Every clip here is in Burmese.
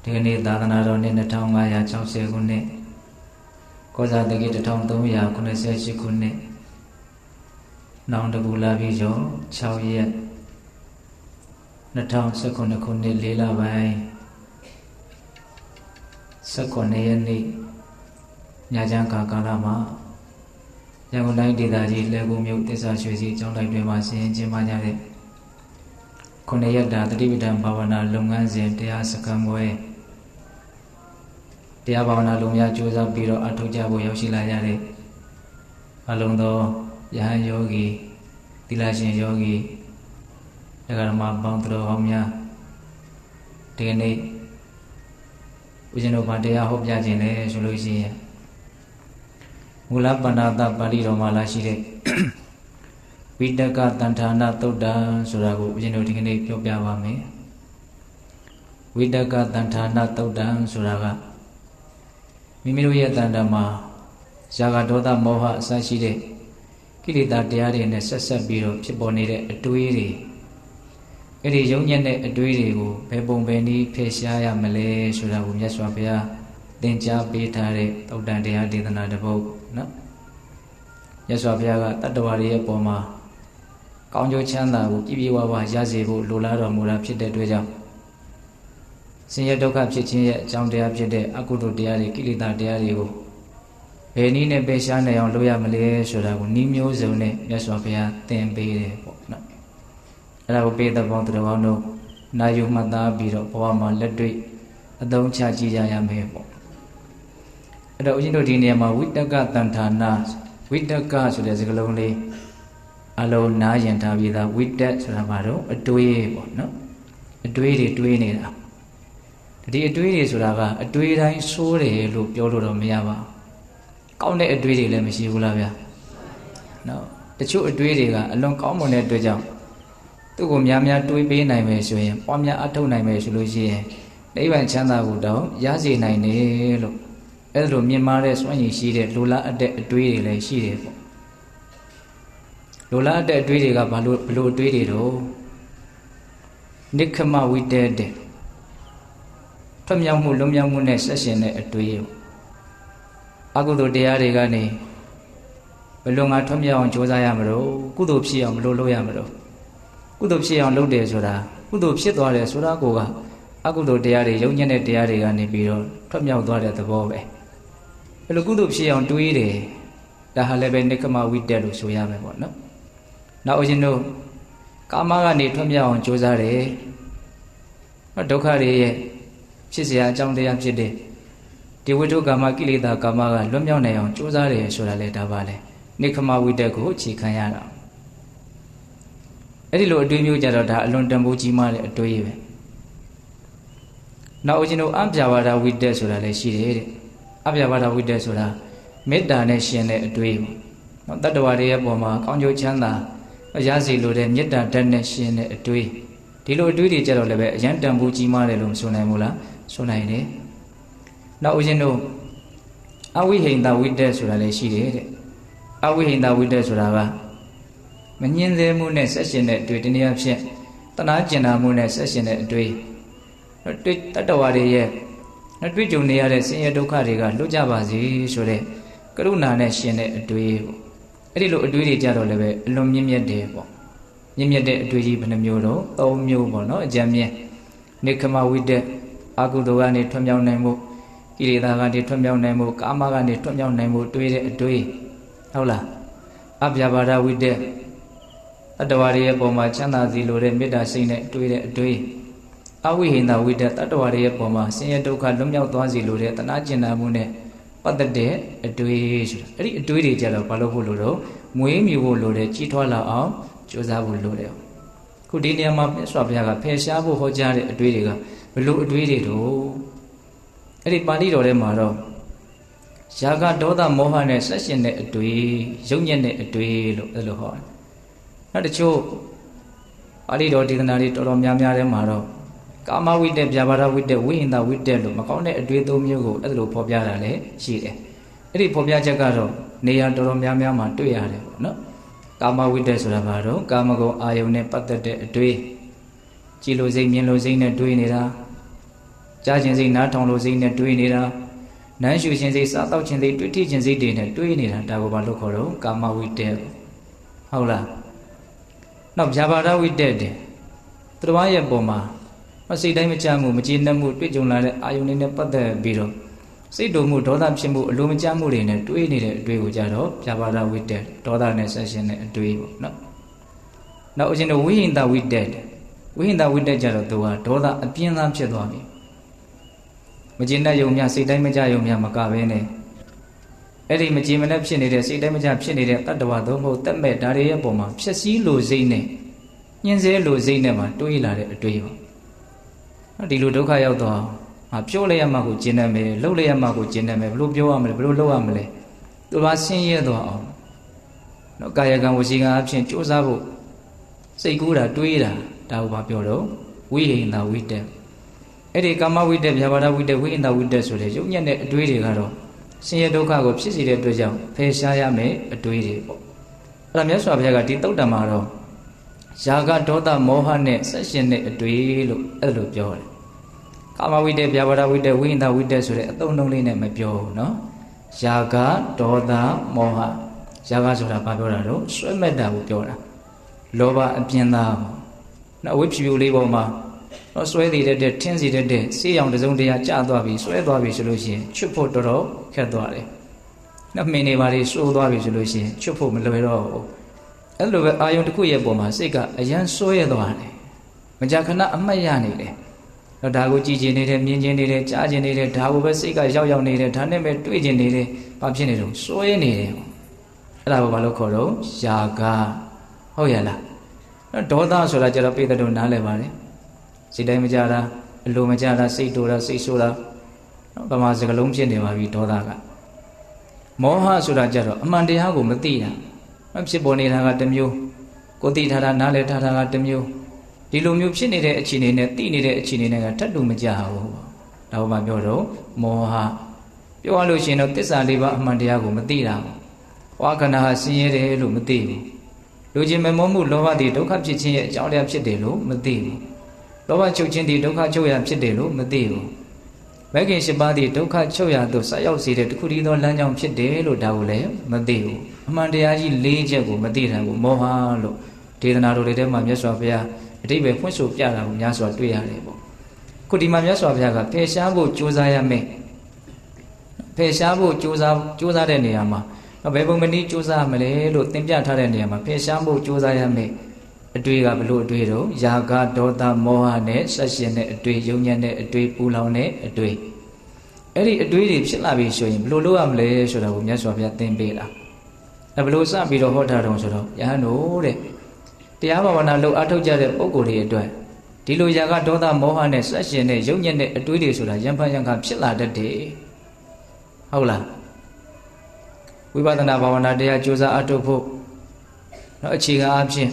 ဒီကနေ့သာသနာတော်နှစ်2560ခုနှစ်ကောဇာတက္ကီ1388ခုနှစ်နောင်တကူလာပြီးကျော်6ရက်2019ခုနှစ်4လပိုင်း19ရက်နေ့ညချမ်းကာလမှာရန်ကုန်တိုင်းဒေသကြီးလှည်းကူးမြို့သစ္စာရွှေစီကျောင်းတိုက်တွင်မှာဆင်ကျင်းပကြတဲ့9ရက်တာတတိပဌာန်ဘာဝနာလုပ်ငန်းစဉ်တရားစခန်းပွဲတရားဘာဝနာလုံးများကြိုးစားပြီးတော့အထောက်ကြဖို့ရောက်ရှိလာကြတဲ့အလုံးသောယဟန်ယောဂီသီလရှင်ယောဂီတရားဓမ္မပေါင်းတော်ဟောင်းများဒီကနေ့ဦးဇင်းတို့ဗာတရားဟောပြခြင်းလဲဆိုလို့ရှိရင်မူလပဏ္ဏတပါဠိတော်မှာလာရှိတဲ့ဝိတကတန်ဌာနသုတ်တံဆိုတာကိုဦးဇင်းတို့ဒီကနေ့ပြောပြပါမယ်ဝိတကတန်ဌာနသုတ်တံဆိုတာကမိမိတို့ရဲ့တဏ္ဍာမှာဇာကဒေါသမောဟအစရှိတဲ့ကိလေသာတရားတွေနဲ့ဆက်ဆက်ပြီးတော့ဖြစ်ပေါ်နေတဲ့အတွေးတွေအဲ့ဒီယုံညံ့တဲ့အတွေးတွေကိုဘယ်ပုံဘယ်နည်းဖယ်ရှားရမလဲဆိုတာကိုမြတ်စွာဘုရားသင်ကြားပေးထားတဲ့သုတ်တန်တရားဒေသနာတစ်ပုဒ်နော်မြတ်စွာဘုရားကတတ္တဝါတွေရဲ့ပုံမှာကောင်းကျိုးချမ်းသာကိုပြည့်ပြည့်ဝဝရစေဖို့လိုလားတော်မူတာဖြစ်တဲ့အတွက်ကြောင့်ဆင်းရဲဒုက္ခဖြစ်ခြင်းရဲ့အကြောင်းတရားဖြစ်တဲ့အကုသိုလ်တရားတွေကိလေသာတရားတွေကိုဘယ်နည်းနဲ့ပယ်ရှားနိုင်အောင်လုပ်ရမလဲဆိုတာကိုနည်းမျိုးစုံနဲ့မြတ်စွာဘုရားသင်ပေးတယ်ပေါ့နော်အဲ့ဒါကိုပေးတဲ့ပေါင်းတော်တို့နာယူမှတ်သားပြီးတော့ဘဝမှာလက်တွေ့အသုံးချကြည့်ကြရမယ်ပေါ့အဲ့တော့ဦးဇင်းတို့ဒီနေရာမှာဝိတကတန်ဌာနာဝိတကဆိုတဲ့စကားလုံးလေးအလုံးနားရင်ထားပြီးသားဝိတက်ဆိုတာဘာတော့အတွေးပေါ့နော်အတွေးတွေတွေးနေတာဒီအတွေးတွေဆိုတာကအတွေးတိုင်းဆိုးတယ်လို့ပြောလို့တော့မရပါဘူးကောင်းတဲ့အတွေးတွေလည်းမရှိဘူးလားဗျာနော်တချို့အတွေးတွေကအလွန်ကောင်းမွန်တဲ့အတွက်ကြောင့်သူ့ကိုများများတွေးပေးနိုင်မယ်ဆိုရင်ပွားများအထောက်နိုင်မယ်ဆိုလို့ရှိရင်နိဗ္ဗာန်ချမ်းသာကိုတော့ရစေနိုင်တယ်လို့အဲ့လိုမြင်မာတဲ့စွမ်းရည်ရှိတဲ့လိုလားအပ်တဲ့အတွေးတွေလည်းရှိတယ်ပေါ့လိုလားအပ်တဲ့အတွေးတွေကဘလို့အတွေးတွေတော့နိခမဝိတ္တတဲ့ထွတ်မြောက်မှုလွန်မြောက်မှုနဲ့ဆက်ရှင်တဲ့အတွေးအကုသိုလ်တရားတွေကနေဘယ်လိုငါထွတ်မြောက်အောင်ကြိုးစားရမလို့ကုသိုလ်ဖြစ်အောင်ဘယ်လိုလုပ်ရမလို့ကုသိုလ်ဖြစ်အောင်လုပ်တယ်ဆိုတာကုသိုလ်ဖြစ်သွားတယ်ဆိုတာကိုကအကုသိုလ်တရားတွေယုံညံ့တဲ့တရားတွေကနေပြီးတော့ထွတ်မြောက်သွားတဲ့သဘောပဲဘယ်လိုကုသိုလ်ဖြစ်အောင်တွေးတယ်ဒါဟာလည်းပဲနိကမဝိတ္တလို့ဆိုရမယ်ပေါ့နော်နောက်ဦးဇင်းတို့ကာမကနေထွတ်မြောက်အောင်ကြိုးစားတယ်ဒုက္ခတွေရဲ့ဖြစ်เสียအကြောင်းတရားဖြစ်တဲ့ဒီဝိတုကာမကိလေသာကာမကလွတ်မြောက်နိုင်အောင်ကြိုးစားတယ်ဆိုတာလေဒါပါလေနိခမဝိတ္တကိုအခြေခံရတာအဲ့ဒီလိုအတွေးမျိုးကြတော့ဒါအလွန်တန်ဖိုးကြီးမားတဲ့အတွေးပဲနောက်ဦးဇင်းတို့အပြာပါဒဝိတ္တဆိုတာလည်းရှိတယ်တဲ့အပြာပါဒဝိတ္တဆိုတာမေတ္တာနဲ့ရှင်တဲ့အတွေးနော်တတ္တဝါတွေရဲ့ပုံမှာကောင်းကျိုးချမ်းသာရစေလိုတဲ့မေတ္တာဓာတ်နဲ့ရှင်တဲ့အတွေးဒီလိုအတွေးတွေကြတော့လည်းပဲအရန်တန်ဖိုးကြီးမားတယ်လို့မဆိုနိုင်ဘူးလားဆိုနိုင်တယ်နောက်ဦးဇင်းတို့အဝိဟိန္ဒဝိတ္တဆိုတာလည်းရှိတယ်တဲ့အဝိဟိန္ဒဝိတ္တဆိုတာကမငြင်းသေးမှုနဲ့ဆက်ရှင်တဲ့အတွေ့တနည်းအားဖြင့်တနာကျင်နာမှုနဲ့ဆက်ရှင်တဲ့အတွေ့တတ္တဝါတွေရဲ့တွေ့ကြုံနေရတဲ့ဆင်းရဲဒုက္ခတွေကလွတ်ကြပါစေဆိုတဲ့ကရုဏာနဲ့ရှင်တဲ့အတွေ့ပေါ့အဲ့ဒီလိုအတွေ့တွေကြတော့လည်းပဲအလွန်မြင့်မြတ်တယ်ပေါ့မြင့်မြတ်တဲ့အတွေ့ကြီးဘယ်နှမျိုးတော့၃မျိုးပေါ့နော်အကြံမြင့်နိခမဝိတ္တအကုသိုလ်ကနေထွတ်မြောက်နိုင်မှုကိလေသာကနေထွတ်မြောက်နိုင်မှုကာမကနေထွတ်မြောက်နိုင်မှုတွေးတဲ့အတွေးဟုတ်လားအပြာပါဒဝိတ္တတတ္တဝါတွေရဲ့ပုံမှာချမ်းသာစီလိုတဲ့မေတ္တာစိတ်နဲ့တွေးတဲ့အတွေးအဝိဟိန္ဒဝိတ္တတတ္တဝါတွေရဲ့ပုံမှာဆင်းရဲဒုက္ခလွတ်မြောက်သွားစီလိုတဲ့တနာကျင်နာမှုနဲ့ပတ်သက်တဲ့အတွေးဆိုတာအဲ့ဒီအတွေးတွေကြတော့ဘာလို့ဖို့လို့တော့မွေးမြူဖို့လိုတဲ့ကြီးထွားလာအောင်ကြိုးစားဖို့လိုတယ်ခုဒီနေရာမှာမြတ်စွာဘုရားကဖယ်ရှားဖို့ဟောကြားတဲ့အတွေးတွေကဘလို့အတွေးတွေတော့အဲ့ဒီပါဠိတော်ထဲမှာတော့ယာကဒေါသမောဟနဲ့ဆက်ရှင်တဲ့အတွေးယုံညံ့တဲ့အတွေးလို့အဲ့လိုဟောတယ်နောက်တချို့ပါဠိတော်ဒေသနာတွေတော်တော်များများထဲမှာတော့ကာမဝိတ္တဗျာပါဒဝိတ္တဝိဟိန္ဒဝိတ္တလို့မကောင်းတဲ့အတွေးသုံးမျိုးကိုအဲ့လိုဖော်ပြတာလည်းရှိတယ်အဲ့ဒီဖော်ပြချက်ကတော့နေရာတော်တော်များများမှာတွေ့ရတယ်ပေါ့နော်ကာမဝိတ္တဆိုတာဘာတော့ကာမဂုဏ်အာယုန်နဲ့ပတ်သက်တဲ့အတွေးကြည်လိုစိတ်မြင်လိုစိတ်နဲ့တွေးနေတာ ကြားခြင်းစိတ်နားထောင်လို့စိတ်နဲ့တွေးနေတာနမ်းရှူခြင်းစိတ်စားတော့ခြင်းစိတ်တွေးထိခြင်းစိတ်တွေနဲ့တွေးနေတာဒါကိုဘာလို့ခေါ်တော့ကာမဝိတ္တဟုတ်လားနောက်ဗျာပါဒဝိတ္တတယ်သူတော်ရဲ့ပုံမှာစိတ်တိုင်းမကြမှုမကျေနပ်မှုတွေ့ကြုံလာတဲ့အာယုန်တွေနဲ့ပတ်သက်ပြီးတော့စိတ်တုံမှုဒေါသဖြစ်မှုအလိုမကျမှုတွေနဲ့တွေးနေတဲ့အတွေ့ကိုကြတော့ဗျာပါဒဝိတ္တဒေါသနဲ့ဆက်ရှင်တဲ့အတွေ့ပေါ့နော်နောက်အရှင်တို့ဝိဟိန္ဒဝိတ္တဝိဟိန္ဒဝိတ္တကြတော့သူကဒေါသအပြင်းသားဖြစ်သွားပြီမကျေနပ်ယုံများစိတ်တိုင်းမကြယုံများမကဘဲနဲ့အဲ့ဒီမကျေမနပ်ဖြစ်နေတဲ့စိတ်တိုင်းမကြဖြစ်နေတဲ့တတ္တဝါသုံးဖို့တက်မဲ့ဓာရီရဲ့ပုံမှာဖြစ်စည်းလိုစိတ်နဲ့ညှင်းဆဲလိုစိတ်နဲ့မှတွေးလာတဲ့အတွေ့ပေါ့နော်ဒီလိုဒုက္ခရောက်တော့ပြောလိုက်ရမှကိုကျင့်တတ်မယ်လှုပ်လိုက်ရမှကိုကျင့်တတ်မယ်ဘလို့ပြောရမလဲဘလို့လှုပ်ရမလဲသူကဆင်းရဲသွားအောင်နော်ကာယကံဝစီကံအဖြစ်ကြိုးစားဖို့စိတ်ကူးတာတွေးတာဒါကိုပြောတော့ဝိဟိန္ဒဝိတ္တအဲ့ဒီကာမဝိတ္တဗျာပါဒဝိတ္တဝိဟိန္ဒဝိတ္တဆိုတဲ့ရုပ်ညက်တဲ့အတွေးတွေကတော့ဆင်းရဲဒုက္ခကိုဖြစ်စေတဲ့အတွက်ကြောင့်ဖယ်ရှားရမယ်အတွေးတွေပေါ့အဲ့ဒါမြတ်စွာဘုရားကဒီသုတ္တံမှာတော့ယာကဒေါသမောဟနဲ့ဆက်ရှင်တဲ့အတွေးလို့အဲ့လိုပြောတယ်ကာမဝိတ္တဗျာပါဒဝိတ္တဝိဟိန္ဒဝိတ္တဆိုတဲ့အသုံးအနှုန်းလေးနဲ့မပြောဘူးနော်ယာကဒေါသမောဟယာကဆိုတာဘာပြောတာတော့ဆွဲမဲ့တာကိုပြောတာလောဘအပြင်းသားပေါ့နော်အဝိဖြူဖြူလေးပေါ်မှာတော့ဆွဲတည်တဲ့ထင်းစီတဲ့ဆေးရောင်တစုံတရာကျသွားပြီဆွဲသွားပြီဆိုလို့ရှိရင်ချွတ်ဖို့တော်တော်ခက်သွားတယ်နော်မင်းနေပါလေစိုးသွားပြီဆိုလို့ရှိရင်ချွတ်ဖို့မလွယ်တော့ဘူးအဲ့လိုပဲအာယုံတစ်ခုရဲ့ပုံမှာစိတ်ကအရန်ဆွဲသွားတယ်မကြာခဏအမှတ်ရနေတယ်တော့ဒါကိုကြည်ကျင်နေတယ်မြင်ကျင်နေတယ်ကြားကျင်နေတယ်ဒါကိုပဲစိတ်ကရောက်နေတယ်ဒါနဲ့ပဲတွေ့ကျင်နေတယ်ဘာဖြစ်နေတော့စွဲနေတယ်အဲ့ဒါကိုဘာလို့ခေါ်တော့ယာကဟုတ်ရလားဒေါသဆိုတာကျတော့ပိဋကတို့နားလည်ပါတယ်စိတ်တိုင်းမကြတာအလိုမကြတာစိတ်တိုတာစိတ်ဆိုးတာနော်ဗမာစကားလုံးဖြစ်နေပါပြီဒေါသကမောဟဆိုတာကျတော့အမှန်တရားကိုမသိတာဖြစ်ပေါ်နေတာကတစ်မျိုးကိုသိထားတာနားလည်ထားတာကတစ်မျိုးဒီလိုမျိုးဖြစ်နေတဲ့အခြေအနေနဲ့သိနေတဲ့အခြေအနေနဲ့ကထပ်တူမကြဘူးဒါမှပြောတော့မောဟပြောရလို့ရှိရင်တော့သစ္စာလေးပါးအမှန်တရားကိုမသိတာဝါခဏဟာဆင်းရဲတယ်လို့မသိဘူးလူချင်းမမောမှုလောဘတွေဒုက္ခဖြစ်ခြင်းရဲ့အကြောင်းတရားဖြစ်တယ်လို့မသိဘူးလောဘချုပ်ခြင်းတွေဒုက္ခချုပ်ရဖြစ်တယ်လို့မသိဘူးမဂ္ဂင်၈ပါးတွေဒုက္ခချုပ်ရသို့ဆက်ရောက်စေတဲ့တခုတည်းသောလမ်းကြောင်းဖြစ်တယ်လို့ဒါကိုလည်းမသိဘူးအမှန်တရားကြီး၄ချက်ကိုမသိတာကိုမောဟလို့ဒေသနာတော်တွေထဲမှာမြတ်စွာဘုရားအတိပ္ပယ်ဖွင့်ဆိုပြတာကိုများစွာတွေ့ရတယ်ပေါ့ခုဒီမှာမြတ်စွာဘုရားကဖယ်ရှားဖို့ကြိုးစားရမယ်ဖယ်ရှားဖို့ကြိုးစားတဲ့နေရာမှာဘယ်ပုံမနည်းကြိုးစားမလဲလို့သင်ပြထားတဲ့နေရာမှာဖယ်ရှားဖို့ကြိုးစားရမယ်အတွေ့ကဘလို့အတွေ့တော့ယာကဒေါသမောဟနဲ့ဆက်ရှင်တဲ့အတွေ့ယုံညံ့တဲ့အတွေ့ပူလောင်တဲ့အတွေ့အဲ့ဒီအတွေ့တွေဖြစ်လာပြီဆိုရင်ဘလို့လုပ်ရမလဲဆိုတာကိုမြတ်စွာဘုရားသင်ပေးတာဘလို့စပြီးတော့ဟောထားတော့ဆိုတော့ယဟန်တို့တဲ့တရားဘာဝနာလုပ်အားထုတ်ကြတဲ့ပုဂ္ဂိုလ်တွေအတွက်ဒီလိုယာကဒေါသမောဟနဲ့ဆက်ရှင်တဲ့ယုံညံ့တဲ့အတွေးတွေဆိုတာယံဖန်ယံခါဖြစ်လာတတ်တယ်ဟုတ်လားဝိပဿနာဘာဝနာတရားကြိုးစားအားထုတ်ဖို့တော့အခြေခံအဖြစ်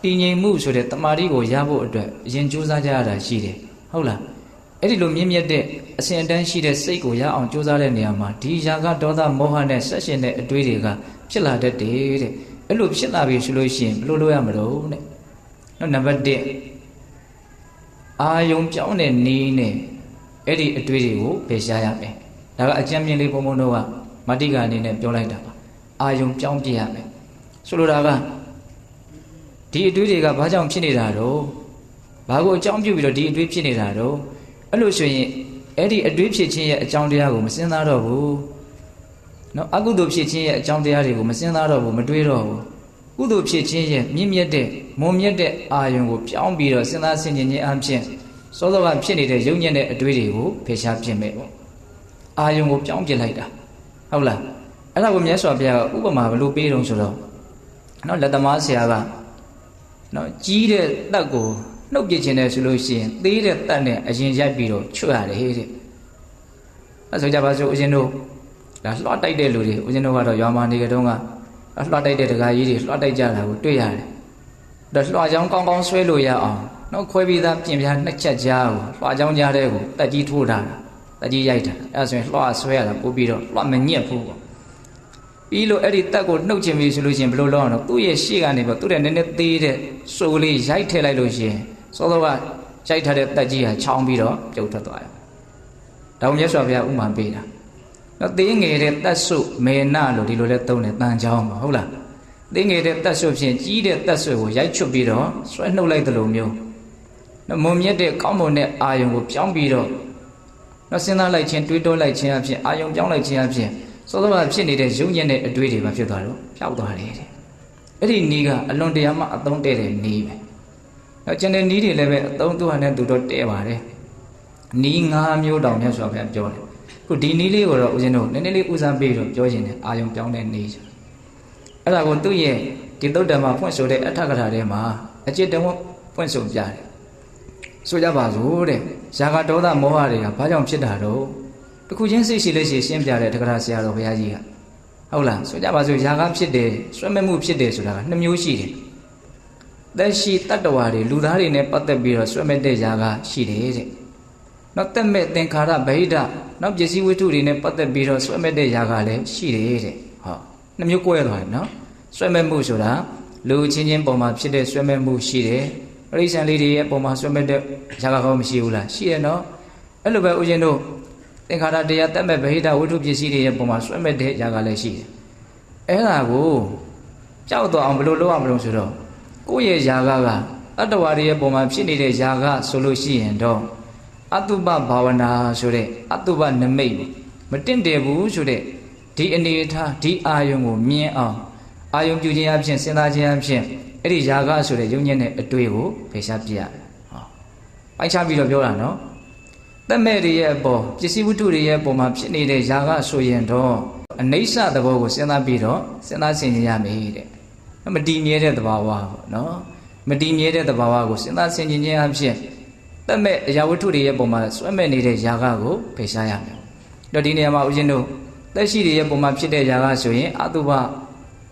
တည်ငြိမ်မှုဆိုတဲ့တမာတိကိုရဖို့အတွက်အရင်ကြိုးစားကြရတာရှိတယ်ဟုတ်လားအဲ့ဒီလိုမြင့်မြတ်တဲ့အစဉ်အတန်းရှိတဲ့စိတ်ကိုရအောင်ကြိုးစားတဲ့နေရာမှာဒီယာကဒေါသမောဟနဲ့ဆက်ရှင်တဲ့အတွေးတွေကဖြစ်လာတတ်တယ်တဲ့အဲ့လိုဖြစ်လာပြီဆိုလို့ရှိရင်ဘယ်လိုလုပ်ရမလို့တဲ့နော်နံပါတ်1အာယုံပြောင်းတဲ့နီးနဲ့အဲ့ဒီအတွေးတွေကိုဖယ်ရှားရမယ်ဒါကအကျဉ်းမြင့်လေးဘုံဘုံတို့ကမတိကအနေနဲ့ပြောလိုက်တာပါအာယုံပြောင်းပြရမယ်ဆိုလိုတာကဒီအတွေးတွေကဘာကြောင့်ဖြစ်နေတာတော့ဘာကိုအကြောင်းပြုပြီးတော့ဒီအတွေးဖြစ်နေတာတော့အဲ့လိုဆိုရင်အဲ့ဒီအတွေးဖြစ်ခြင်းရဲ့အကြောင်းတရားကိုမစဉ်းစားတော့ဘူးနော်အကုသိုလ်ဖြစ်ခြင်းရဲ့အကြောင်းတရားတွေကိုမစဉ်းစားတော့ဘူးမတွေးတော့ဘူးကုသိုလ်ဖြစ်ခြင်းရဲ့မြင့်မြတ်တဲ့မွန်မြတ်တဲ့အာယုံကိုပြောင်းပြီးတော့စဉ်းစားဆင်ခြင်ခြင်းအပြင်စောစောကဖြစ်နေတဲ့ယုံညံ့တဲ့အတွေးတွေကိုဖယ်ရှားပြစ်မယ်ပေါ့အာယုံကိုပြောင်းပြစ်လိုက်တာဟုတ်လားအဲ့ဒါကိုမြတ်စွာဘုရားကဥပမာဘယ်လိုပေးတုံးဆိုတော့နော်လက်သမားဆရာကနော်ကြီးတဲ့တက်ကိုနှုတ်ပြခြင်းနဲ့ဆိုလို့ရှိရင်သေးတဲ့တက်နဲ့အရင်ရိုက်ပြီးတော့ချွတ်ရတယ်တဲ့အဲ့ဆိုကြပါစို့ဦးဇင်းတို့ဒါလွှတ်တိုက်တဲ့လူတွေဦးဇင်းတို့ကတော့ရွာမှာနေကြတုန်းကလွှတ်တိုက်တဲ့ဒကာကြီးတွေလွှတ်တိုက်ကြတာကိုတွေ့ရတယ်ဒါလွှတ်ချောင်းကောင်းကောင်းဆွဲလို့ရအောင်နော်ခွဲပြီးသားပြင်ပြားနှစ်ချက်ကြားကိုလွှတ်ချောင်းကြားတဲ့ကိုတက်ကြီးထိုးတာတက်ကြီးရိုက်တာအဲ့ဆိုရင်လွှတ်ဆွဲရတာပို့ပြီးတော့လွှတ်မညက်ဘူးပေါ့ပြီးလို့အဲ့ဒီတက်ကိုနှုတ်ချင်ပြီဆိုလို့ရှိရင်ဘယ်လိုလုပ်အောင်တော့သူ့ရဲ့ရှေ့ကနေပေါ့သူ့ရဲ့နည်းနည်းသေးတဲ့စိုးလေးရိုက်ထည့်လိုက်လို့ရှိရင်စောစောက ကြိုက်ထားတဲ့တက်ကြီးဟာချောင်းပြီးတော့ပြုတ်ထွက်သွားတယ်ဒါမြတ်စွာဘုရားဥမာပေးတာနော်သေးငယ်တဲ့တက်ဆွမေနလို့ဒီလိုလဲသုံးတယ်တန်ချောင်းပါဟုတ်လားသေးငယ်တဲ့တက်ဆွဖြင့်ကြီးတဲ့တက်ဆွကိုရိုက်ချွတ်ပြီးတော့ဆွဲနှုတ်လိုက်သလိုမျိုးနော်မုံမြတ်တဲ့ကောင်းမွန်တဲ့အာယုံကိုပြောင်းပြီးတော့နော်စဉ်းစားလိုက်ခြင်းတွေးတောလိုက်ခြင်းအဖြစ်အာယုံပြောင်းလိုက်ခြင်းအဖြစ်စောစောကဖြစ်နေတဲ့ရုပ်ညံ့တဲ့အတွေ့တွေမှာဖြစ်သွားတော့ပျောက်သွားတယ်တဲ့အဲ့ဒီနီးကအလွန်တရာမှအသုံးတဲ့နီးပဲနော်ကျန်တဲ့နီးတွေလည်းပဲအသုံးသူ့ဟာနဲ့သူတော့တဲပါတယ်နီး၅မျိုးတောင်မြတ်စွာဘုရားပြောတယ်ခုဒီနီးလေးကိုတော့ဦးဇင်းတို့နည်းနည်းလေးဦးစားပေးတော့ပြောခြင်းတယ်အာယုံပြောင်းတဲ့နီးအဲ့ဒါကိုသူ့ရဲ့ဒီသုတ်တံမှာဖွင့်ဆိုတဲ့အထကထာထဲမှာအจิตတဝဖွင့်ဆိုပြတယ်ဆိုကြပါစို့တဲ့ဇာကဒေါသမောဟတွေကဘာကြောင့်ဖြစ်တာတော့တခုချင်းစိတ်ရှိလို့ရှင်းပြတဲ့တက္ကရာဆရာတော်ဘုရားကြီးကဟုတ်လားဆိုကြပါစို့ဇာကဖြစ်တယ်ဆွဲမဲ့မှုဖြစ်တယ်ဆိုတာက2မျိုးရှိတယ်သက်ရှိတတ္တဝါတွေလူသားတွေနဲ့ပတ်သက်ပြီးတော့ဆွဲမဲ့တဲ့ဇာကရှိတယ်တဲ့နောက်တက်မဲ့သင်္ခါရဗဟိတနောက်ပစ္စည်းဝိတ္ထုတွေနဲ့ပတ်သက်ပြီးတော့ဆွဲမဲ့တဲ့ဇာကလည်းရှိတယ်တဲ့ဟော2မျိုး꿰သွားတယ်နော်ဆွဲမဲ့မှုဆိုတာလူချင်းချင်းပုံမှာဖြစ်တဲ့ဆွဲမဲ့မှုရှိတယ်ပရိစ္ဆန်လေးတွေရဲ့ပုံမှာဆွဲမဲ့တဲ့ဇာကကောမရှိဘူးလားရှိရနော်အဲ့လိုပဲဦးဇင်းတို့သင်္ခါရတရားတက်မဲ့ဗဟိတဝိတ္ထုပစ္စည်းတွေရဲ့ပုံမှာဆွဲမဲ့တဲ့ဇာကလည်းရှိတယ်အဲ့ဒါကိုကြောက်တော့အောင်ဘယ်လိုလုပ်ရမလို့ဆိုတော့ကိုယ့်ရဲ့ဇာကအတ္တဝါတွေရဲ့ပုံမှာဖြစ်နေတဲ့ဇာကဆိုလို့ရှိရင်တော့အတုပဘာဝနာဆိုတဲ့အတုပနမိတ်မတင့်တယ်ဘူးဆိုတဲ့ဒီအနေထားဒီအာယုံကိုမြင်အောင်အာယုံပြုခြင်းအဖြစ်စဉ်းစားခြင်းအဖြစ်အဲ့ဒီဇာကဆိုတဲ့ယုံညံ့တဲ့အတွေ့ကိုဖယ်ရှားပြရတယ်ဟောပိုင်းခြားပြီးတော့ပြောတာနော်သက်မဲ့တွေရဲ့အပေါ်ပစ္စည်းဝတ္ထုတွေရဲ့ပုံမှာဖြစ်နေတဲ့ဇာကဆိုရင်တော့အနိစ္စသဘောကိုစဉ်းစားပြီးတော့စဉ်းစားဆင်ခြင်ရမယ်တဲ့မတည်မြဲတဲ့သဘာဝပေါ့နော်မတည်မြဲတဲ့သဘာဝကိုစဉ်းစားဆင်ခြင်ခြင်းအဖြစ်သက်မဲ့အရာဝတ္ထုတွေရဲ့ပုံမှာဆွဲမဲ့နေတဲ့ဇာကကိုဖယ်ရှားရမယ်တော့ဒီနေရာမှာဦးဇင်းတို့သက်ရှိတွေရဲ့ပုံမှာဖြစ်တဲ့ဇာကဆိုရင်အတုပ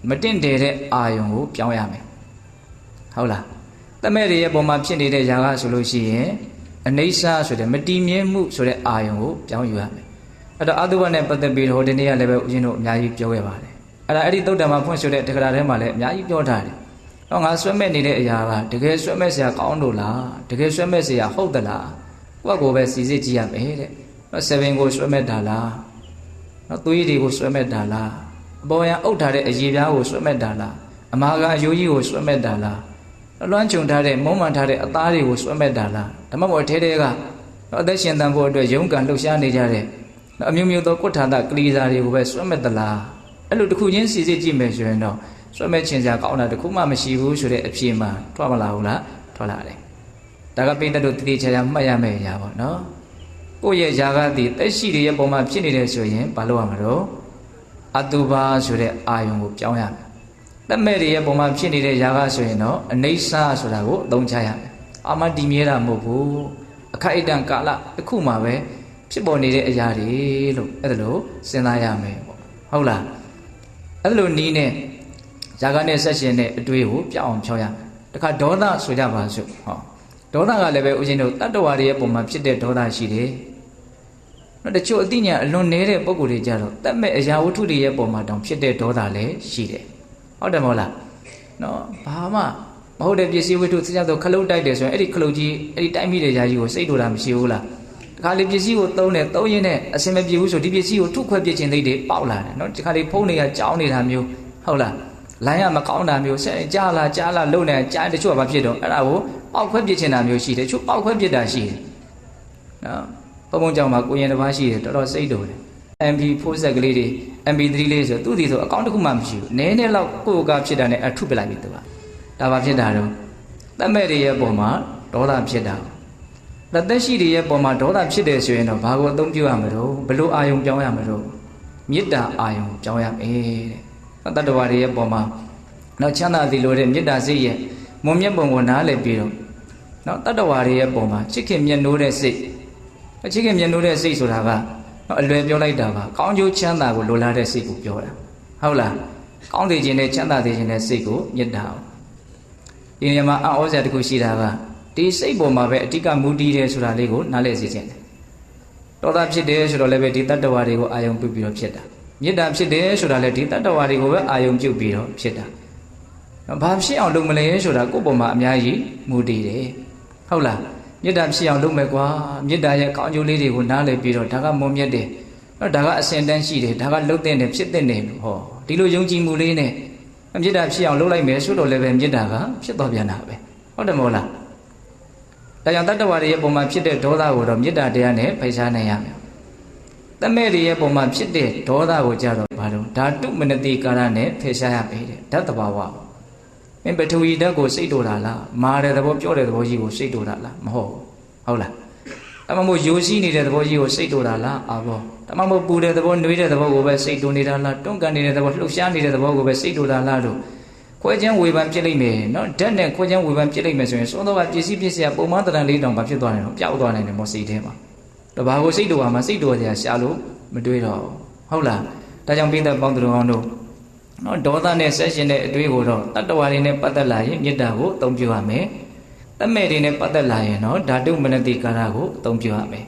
မတင့်တယ်တဲ့အာယုံကိုပြောင်းရမယ်ဟုတ်လားသက်မဲ့တွေရဲ့ပုံမှာဖြစ်နေတဲ့ဇာကဆိုလို့ရှိရင်အနိစ္စဆိုတဲ့မတည်မြဲမှုဆိုတဲ့အာယုံကိုပြောင်းယူရမယ်အဲ့တော့အတုပနဲ့ပတ်သက်ပြီးတော့ဒီနေ့ကလည်းပဲဦးဇင်းတို့အများကြီးပြောခဲ့ပါတယ်အဲ့ဒီသုတ်တံမှာဖွင့်ဆိုတဲ့တက္ကရာထဲမှာလည်းအများကြီးပြောထားတယ်တော့ငါဆွဲမဲ့နေတဲ့အရာကတကယ်ဆွဲမဲ့စရာကောင်းလို့လားတကယ်ဆွဲမဲ့စရာဟုတ်သလားကိုယ့်ကိုယ်ပဲစီစစ်ကြည့်ရမယ်တဲ့7ကိုဆွဲမဲ့တာလားနော်သွေးတွေကိုဆွဲမဲ့တာလားအပေါ်ရန်အုပ်ထားတဲ့အရေပြားကိုဆွဲမဲ့တာလားအမာကအယိုးကြီးကိုဆွဲမဲ့တာလားလွှမ်းခြုံထားတဲ့မုံမှန်ထားတဲ့အသားတွေကိုဆွဲမဲ့တာလားဓမ္မဘောထဲထဲကအသက်ရှင်တန်ဖို့အတွက်ရုန်းကန်လှုပ်ရှားနေကြတဲ့အမျိုးမျိုးသောကုဋ္ဌာတကလိစာတွေကိုပဲဆွဲမဲ့သလားအဲ့လိုတစ်ခုချင်းစီစစ်ကြည့်မယ်ဆိုရင်တော့ဆွဲမဲ့ခြင်းစရာကောင်းတာတစ်ခုမှမရှိဘူးဆိုတဲ့အဖြစ်မှထွက်မလာဘူးလားထွက်လာတယ်ဒါကပိဋကတို့တတိချာချာမှတ်ရမယ့်အရာပေါ့နော်ကိုယ့်ရဲ့ဇာကတိတက်ရှိတွေရဲ့ပုံမှာဖြစ်နေတယ်ဆိုရင်ဘာလို့ရမှာတော့အတုပါဆိုတဲ့အာယုံကိုပြောင်းရမယ်တက်မဲ့တွေရဲ့ပုံမှာဖြစ်နေတဲ့ဇာကဆိုရင်တော့အနိစ္စဆိုတာကိုအသုံးချရမယ်အာမတည်မြဲတာမဟုတ်ဘူးအခိုက်အတန့်ကာလတစ်ခုမှပဲဖြစ်ပေါ်နေတဲ့အရာတွေလို့အဲ့ဒါလို့စဉ်းစားရမယ်ပေါ့ဟုတ်လားအဲ့လိုနီးနဲ့ဇာကနဲ့ဆက်ရှင်တဲ့အတွေ့ကိုပြောင်းအောင်ဖြောင်းရမယ်တခါဒေါသဆိုကြပါစို့ဟောဒေါသကလည်းပဲဦးဇင်းတို့တတ္တဝါတွေရဲ့ပုံမှာဖြစ်တဲ့ဒေါသရှိတယ်တချို့အသိဉာဏ်အလွန်နေတဲ့ပုံကိုယ်တွေကြတော့တတ်မဲ့အရာဝတ္ထုတွေရဲ့ပုံမှာတောင်ဖြစ်တဲ့ဒေါသလည်းရှိတယ်ဟုတ်တယ်မဟုတ်လားနော်ဘာမှမဟုတ်တဲ့ပစ္စည်းဝတ္ထုစကြတော့ခလုတ်တိုက်တယ်ဆိုရင်အဲ့ဒီခလုတ်ကြီးအဲ့ဒီတိုက်မိတဲ့ຢာကြီးကိုစိတ်တူတာမရှိဘူးလားတခါလေပစ္စည်းကိုသုံးရင်းနဲ့အစင်မပြေဘူးဆိုဒီပစ္စည်းကိုထုခွဲပြစ်ခြင်းသိတဲ့ပေါက်လာတယ်နော်ဒီခါလေဖုံးတွေကကြောင်းနေတာမျိုးဟုတ်လားလိုင်းရမကောင်းတာမျိုးဆက်ကြားလာလုံနေကြားတချို့ကဘာဖြစ်တော့အဲ့ဒါကိုပေါက်ခွဲပြစ်ခြင်းတာမျိုးရှိတယ်ချို့ပေါက်ခွဲပြစ်တာရှိတယ်နော်ဘုံကြောင့်မှာကိုရင်တစ်ပါးရှိတယ်တော်တော်စိတ်တူတယ် MP4 ဆက်ကလေးတွေ MP3 လေးဆိုသူ့ဒီဆိုအကောင့်တစ်ခုမှမရှိဘူးနည်းနည်းလောက်ကိုယ်ကဖြစ်တာနဲ့အထုပလိုက်ပြီသူကဒါဘာဖြစ်တာတော့တတ်မဲ့တွေရဲ့ပုံမှာဒေါသဖြစ်တာလက်သက်ရှိတွေရဲ့ပုံမှာဒေါသဖြစ်တယ်ဆိုရင်တော့ဘာကိုအသုံးပြုရမလို့ဘလို့အာယုံပြောင်းရမလို့မေတ္တာအာယုံပြောင်းရမယ်တဲ့တတ္တဝါတွေရဲ့ပုံမှာနောက်ချမ်းသာစီလိုတဲ့မေတ္တာစိတ်ရဲ့မွန်မြတ်ပုံကိုနားလည်ပြီးတော့နောက်တတ္တဝါတွေရဲ့ပုံမှာချစ်ခင်မြတ်နိုးတဲ့စိတ်ချစ်ခင်မြတ်နိုးတဲ့စိတ်ဆိုတာကအလွယ်ပြောလိုက်တာပါကောင်းကျိုးချမ်းသာကိုလိုလားတဲ့စိတ်ကိုပြောတာဟုတ်လားကောင်းစေခြင်းနဲ့ချမ်းသာစေခြင်းနဲ့စိတ်ကိုမေတ္တာဒီနေရာမှာအောဩဇာတစ်ခုရှိတာကဒီစိတ်ပေါ်မှာပဲအဓိကမူတည်တယ်ဆိုတာလေးကိုနားလည်စေခြင်းတယ်ဒေါသဖြစ်တယ်ဆိုတော့လည်းပဲဒီတတ္တဝါတွေကိုအာယုံပြုပြီးတော့ဖြစ်တာမေတ္တာဖြစ်တယ်ဆိုတာလည်းဒီတတ္တဝါတွေကိုပဲအာယုံပြုပြီးတော့ဖြစ်တာဘာဖြစ်အောင်လုပ်မလဲဆိုတာကိုယ့်ပေါ်မှာအများကြီးမူတည်တယ်ဟုတ်လား မေတ္တာဖြစ်အောင်လုပ်မယ်ကွာမေတ္တာရဲ့ကောင်းကျိုးလေးတွေကိုနားလည်ပြီးတော့ဒါကမွန်မြတ်တယ်နော်ဒါကအစင်တန်းရှိတယ်ဒါကလှုပ်တဲ့နဲ့ဖြစ်တဲ့နဲ့ဟောဒီလိုယုံကြည်မှုလေးနဲ့မေတ္တာဖြစ်အောင်လုပ်လိုက်မယ်ဆိုတော့လည်းပဲမေတ္တာကဖြစ်သွားပြန်တာပဲဟုတ်တယ်မဟုတ်လားဒါကြောင့်တတ္တဝါတွေရဲ့ပုံမှာဖြစ်တဲ့ဒေါသကိုတော့မေတ္တာတရားနဲ့ဖိတ်ရှားနိုင်ရမယ်တမဲ့တွေရဲ့ပုံမှာဖြစ်တဲ့ဒေါသကိုကြတော့ဘာလို့ဓာတုမနတိကာရနဲ့ဖိတ်ရှားရပေတဲ့ဓာတ်တဘာဝမင်းပထဝီဓာတ်ကိုစိတ်တူတာလားမာတဲ့သဘောပြောတဲ့သဘောကြီးကိုစိတ်တူတာလားမဟုတ်ဟုတ်လားဒါမှမဟုတ်ယိုရှိနေတဲ့သဘောကြီးကိုစိတ်တူတာလားအာဘောဒါမှမဟုတ်ပူတဲ့သဘောနှွေးတဲ့သဘောကိုပဲစိတ်တူနေတာလားတွန်းကန်နေတဲ့သဘောလှုပ်ရှားနေတဲ့သဘောကိုပဲစိတ်တူတာလားလို့ခွဲချမ်းဝေဖန်ပြစ်လိုက်မယ်နော်ဓာတ်နဲ့ခွဲချမ်းဝေဖန်ပြစ်လိုက်မယ်ဆိုရင်သုံးတော့ပစ္စည်းပစ္စည်းပုံမှန်တရံလေးတောင်ဘာဖြစ်သွားတယ်နော်ပျောက်သွားနိုင်တယ်မောစိတ်ထဲမှာတော့ဘာကိုစိတ်တူမှာစိတ်တူရရှာလို့မတွေးတော့ဟုတ်လားဒါကြောင့်ပိဿပေါင်းသူတော်ကောင်းတို့နော်ဒေါသနဲ့ဆက်ရှင်တဲ့အတွေးကိုတော့တတ္တဝါတွေနဲ့ပတ်သက်လာရင်မေတ္တာကိုအသုံးပြုရမယ်တမဲ့တွေနဲ့ပတ်သက်လာရင်နော်ဓာတုမနတိကာရကိုအသုံးပြုရမယ်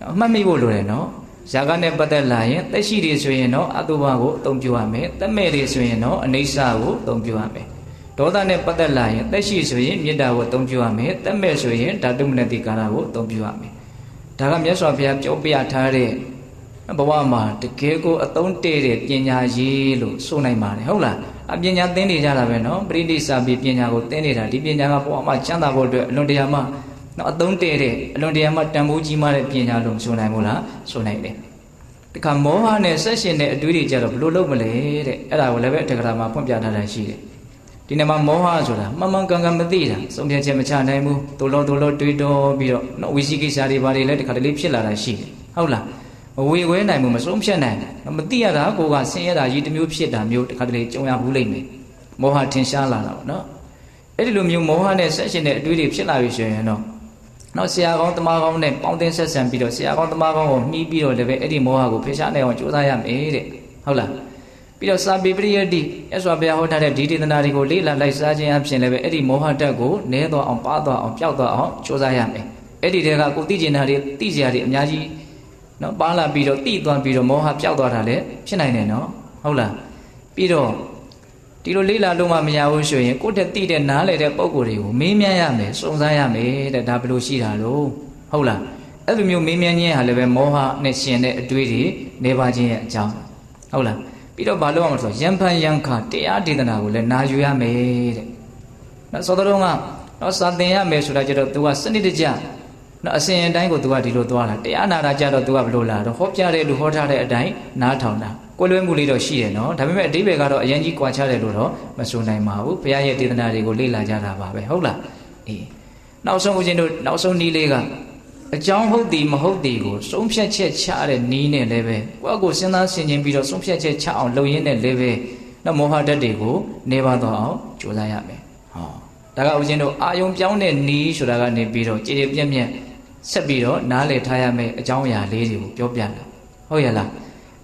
အမှတ်မိဖို့လိုတယ်နော်ဇာကနဲ့ပတ်သက်လာရင်သက်ရှိတွေဆိုရင်တော့အတုပကိုအသုံးပြုရမယ်တမဲ့တွေဆိုရင်တော့အနိစ္စကိုအသုံးပြုရမယ်ဒေါသနဲ့ပတ်သက်လာရင်သက်ရှိဆိုရင်မေတ္တာကိုအသုံးပြုရမယ်တမဲ့ဆိုရင်ဓာတုမနတိကာရကိုအသုံးပြုရမယ်ဒါကမြတ်စွာဘုရားပြောပြထားတဲ့ဘဝမှာတကယ်ကိုအသုံးတည့်တဲ့ပညာရေးလို့ဆိုနိုင်ပါတယ်ဟုတ်လားအပညာသင်နေကြတာပဲနော်ပရိနိစ္စပိပညာကိုသင်နေတာဒီပညာကဘဝမှာချမ်းသာဖို့အတွက်အလွန်တရာမှနော်အသုံးတည့်တဲ့အလွန်တရာမှတန်ဖိုးကြီးမားတဲ့ပညာလို့ဆိုနိုင်မို့လားဆိုနိုင်တယ်တခါမောဟနဲ့ဆက်ရှင်တဲ့အတွေးတွေကြတော့ဘယ်လိုလုပ်မလဲတဲ့အဲ့ဒါကိုလည်းပဲအထက်ကရာမှာဖွင့်ပြထားတာရှိတယ်ဒီနေ့မှာမောဟဆိုတာမှန်မှန်ကန်ကန်မသိတာဆုံးဖြတ်ချက်မချနိုင်ဘူးတိုးလို့တွေးတော့ပြီးတော့နော်ဝိသိကိစ္စတွေဘာတွေလဲတခါတလေဖြစ်လာတာရှိတယ်ဟုတ်လားမဝေခွဲနိုင်ဘူးမဆုံးဖြတ်နိုင်ဘူးမသိရတာကိုကဆင်းရဲတာကြီးတစ်မျိုးဖြစ်တာမျိုးတခါတလေကြုံရဘူးလိမ့်မယ်မောဟထင်ရှားလာတာပေါ့နော်အဲ့ဒီလိုမျိုးမောဟနဲ့ဆက်ရှင်တဲ့အတွေးတွေဖြစ်လာပြီဆိုရင်တော့နော်ဆရာကောင်းတမကောင်းနဲ့ပေါင်းတင်ဆက်ဆံပြီးတော့ဆရာကောင်းတမကောင်းကိုမှီးပြီးတော့လည်းပဲအဲ့ဒီမောဟကိုဖယ်ရှားနိုင်အောင်ကြိုးစားရမယ်တဲ့ဟုတ်လားပြီးတော့စာပေပရိယတ္တိရသော်ဘုရားဟောထားတဲ့ဒီဒေသနာတွေကိုလေ့လာလိုက်စားခြင်းအပြင်လည်းပဲအဲ့ဒီမောဟတက်ကိုနည်းသွားအောင်ပါသွားအောင်ပျောက်သွားအောင်ကြိုးစားရမယ်အဲ့ဒီတည်းကကိုသိကျင်တာတွေသိစရာတွေအများကြီးနော်ပါလာပြီးတော့တိသွားပြီးတော့မောဟပျောက်သွားတာလည်းဖြစ်နိုင်တယ်နော်ဟုတ်လားပြီးတော့ဒီလိုလေးလာလို့မှမရဘူးဆိုရင်ကိုယ့်တက်တိတဲ့နားလေတဲ့ပုံကိုယ်တွေကိုမေးမြန်းရမယ်စုံစမ်းရမယ်တဲ့ဒါဘယ်လိုရှိတာလို့ဟုတ်လားအဲ့လိုမျိုးမေးမြန်းခြင်းဟာလည်းပဲမောဟနဲ့ရှင်တဲ့အတွေးတွေနေပါခြင်းရဲ့အကြောင်းဟုတ်လားပြီးတော့ဘာလို့အောင်ဆိုရံဖန်ရံခတရားဒေသနာကိုလည်းနာယူရမယ်တဲ့နော်သောတော်ကနော်စာသင်ရမယ်ဆိုတာကြတော့ तू ကစနစ်တကျနော်အစဉ်အတိုင်းကို तू ကဒီလိုသွားတာတရားနာတာကြတော့ तू ကဘယ်လိုလာတော့ဟောပြတဲ့လူဟောထားတဲ့အတိုင်းနားထောင်တာကိုယ်လွဲမှုလေးတော့ရှိတယ်နော်ဒါပေမဲ့အဓိပ္ပာယ်ကတော့အရင်ကြီးကွာခြားတယ်လို့တော့မဆိုနိုင်ပါဘူးဘုရားရဲ့ဒေသနာတွေကိုလေ့လာကြတာပါပဲဟုတ်လားအေးနောက်ဆုံးဦးဇင်းတို့နောက်ဆုံးနည်းလေးကအကြောင်းဟုတ်သည်မဟုတ်သည်ကိုဆုံးဖြတ်ချက်ချတဲ့နည်းနဲ့လည်းပဲကိုယ့်ကိုစဉ်းစားဆင်ခြင်ပြီးတော့ဆုံးဖြတ်ချက်ချအောင်လုပ်ရင်းနဲ့လည်းပဲနော်မောဟဓာတ်တွေကိုနေပါတော့အောင်ကြိုးစားရမယ်ဟောဒါကဦးဇင်းတို့အာယုံပြောင်းတဲ့နည်းဆိုတာကနေပြီးတော့ကြည်ကြည်ပြည့်ပြည့်ဆက်ပြီးတော့နားလည်ထားရမယ်အကြောင်းအရာလေးတွေကိုပြောပြတာဟုတ်ရဲ့လာ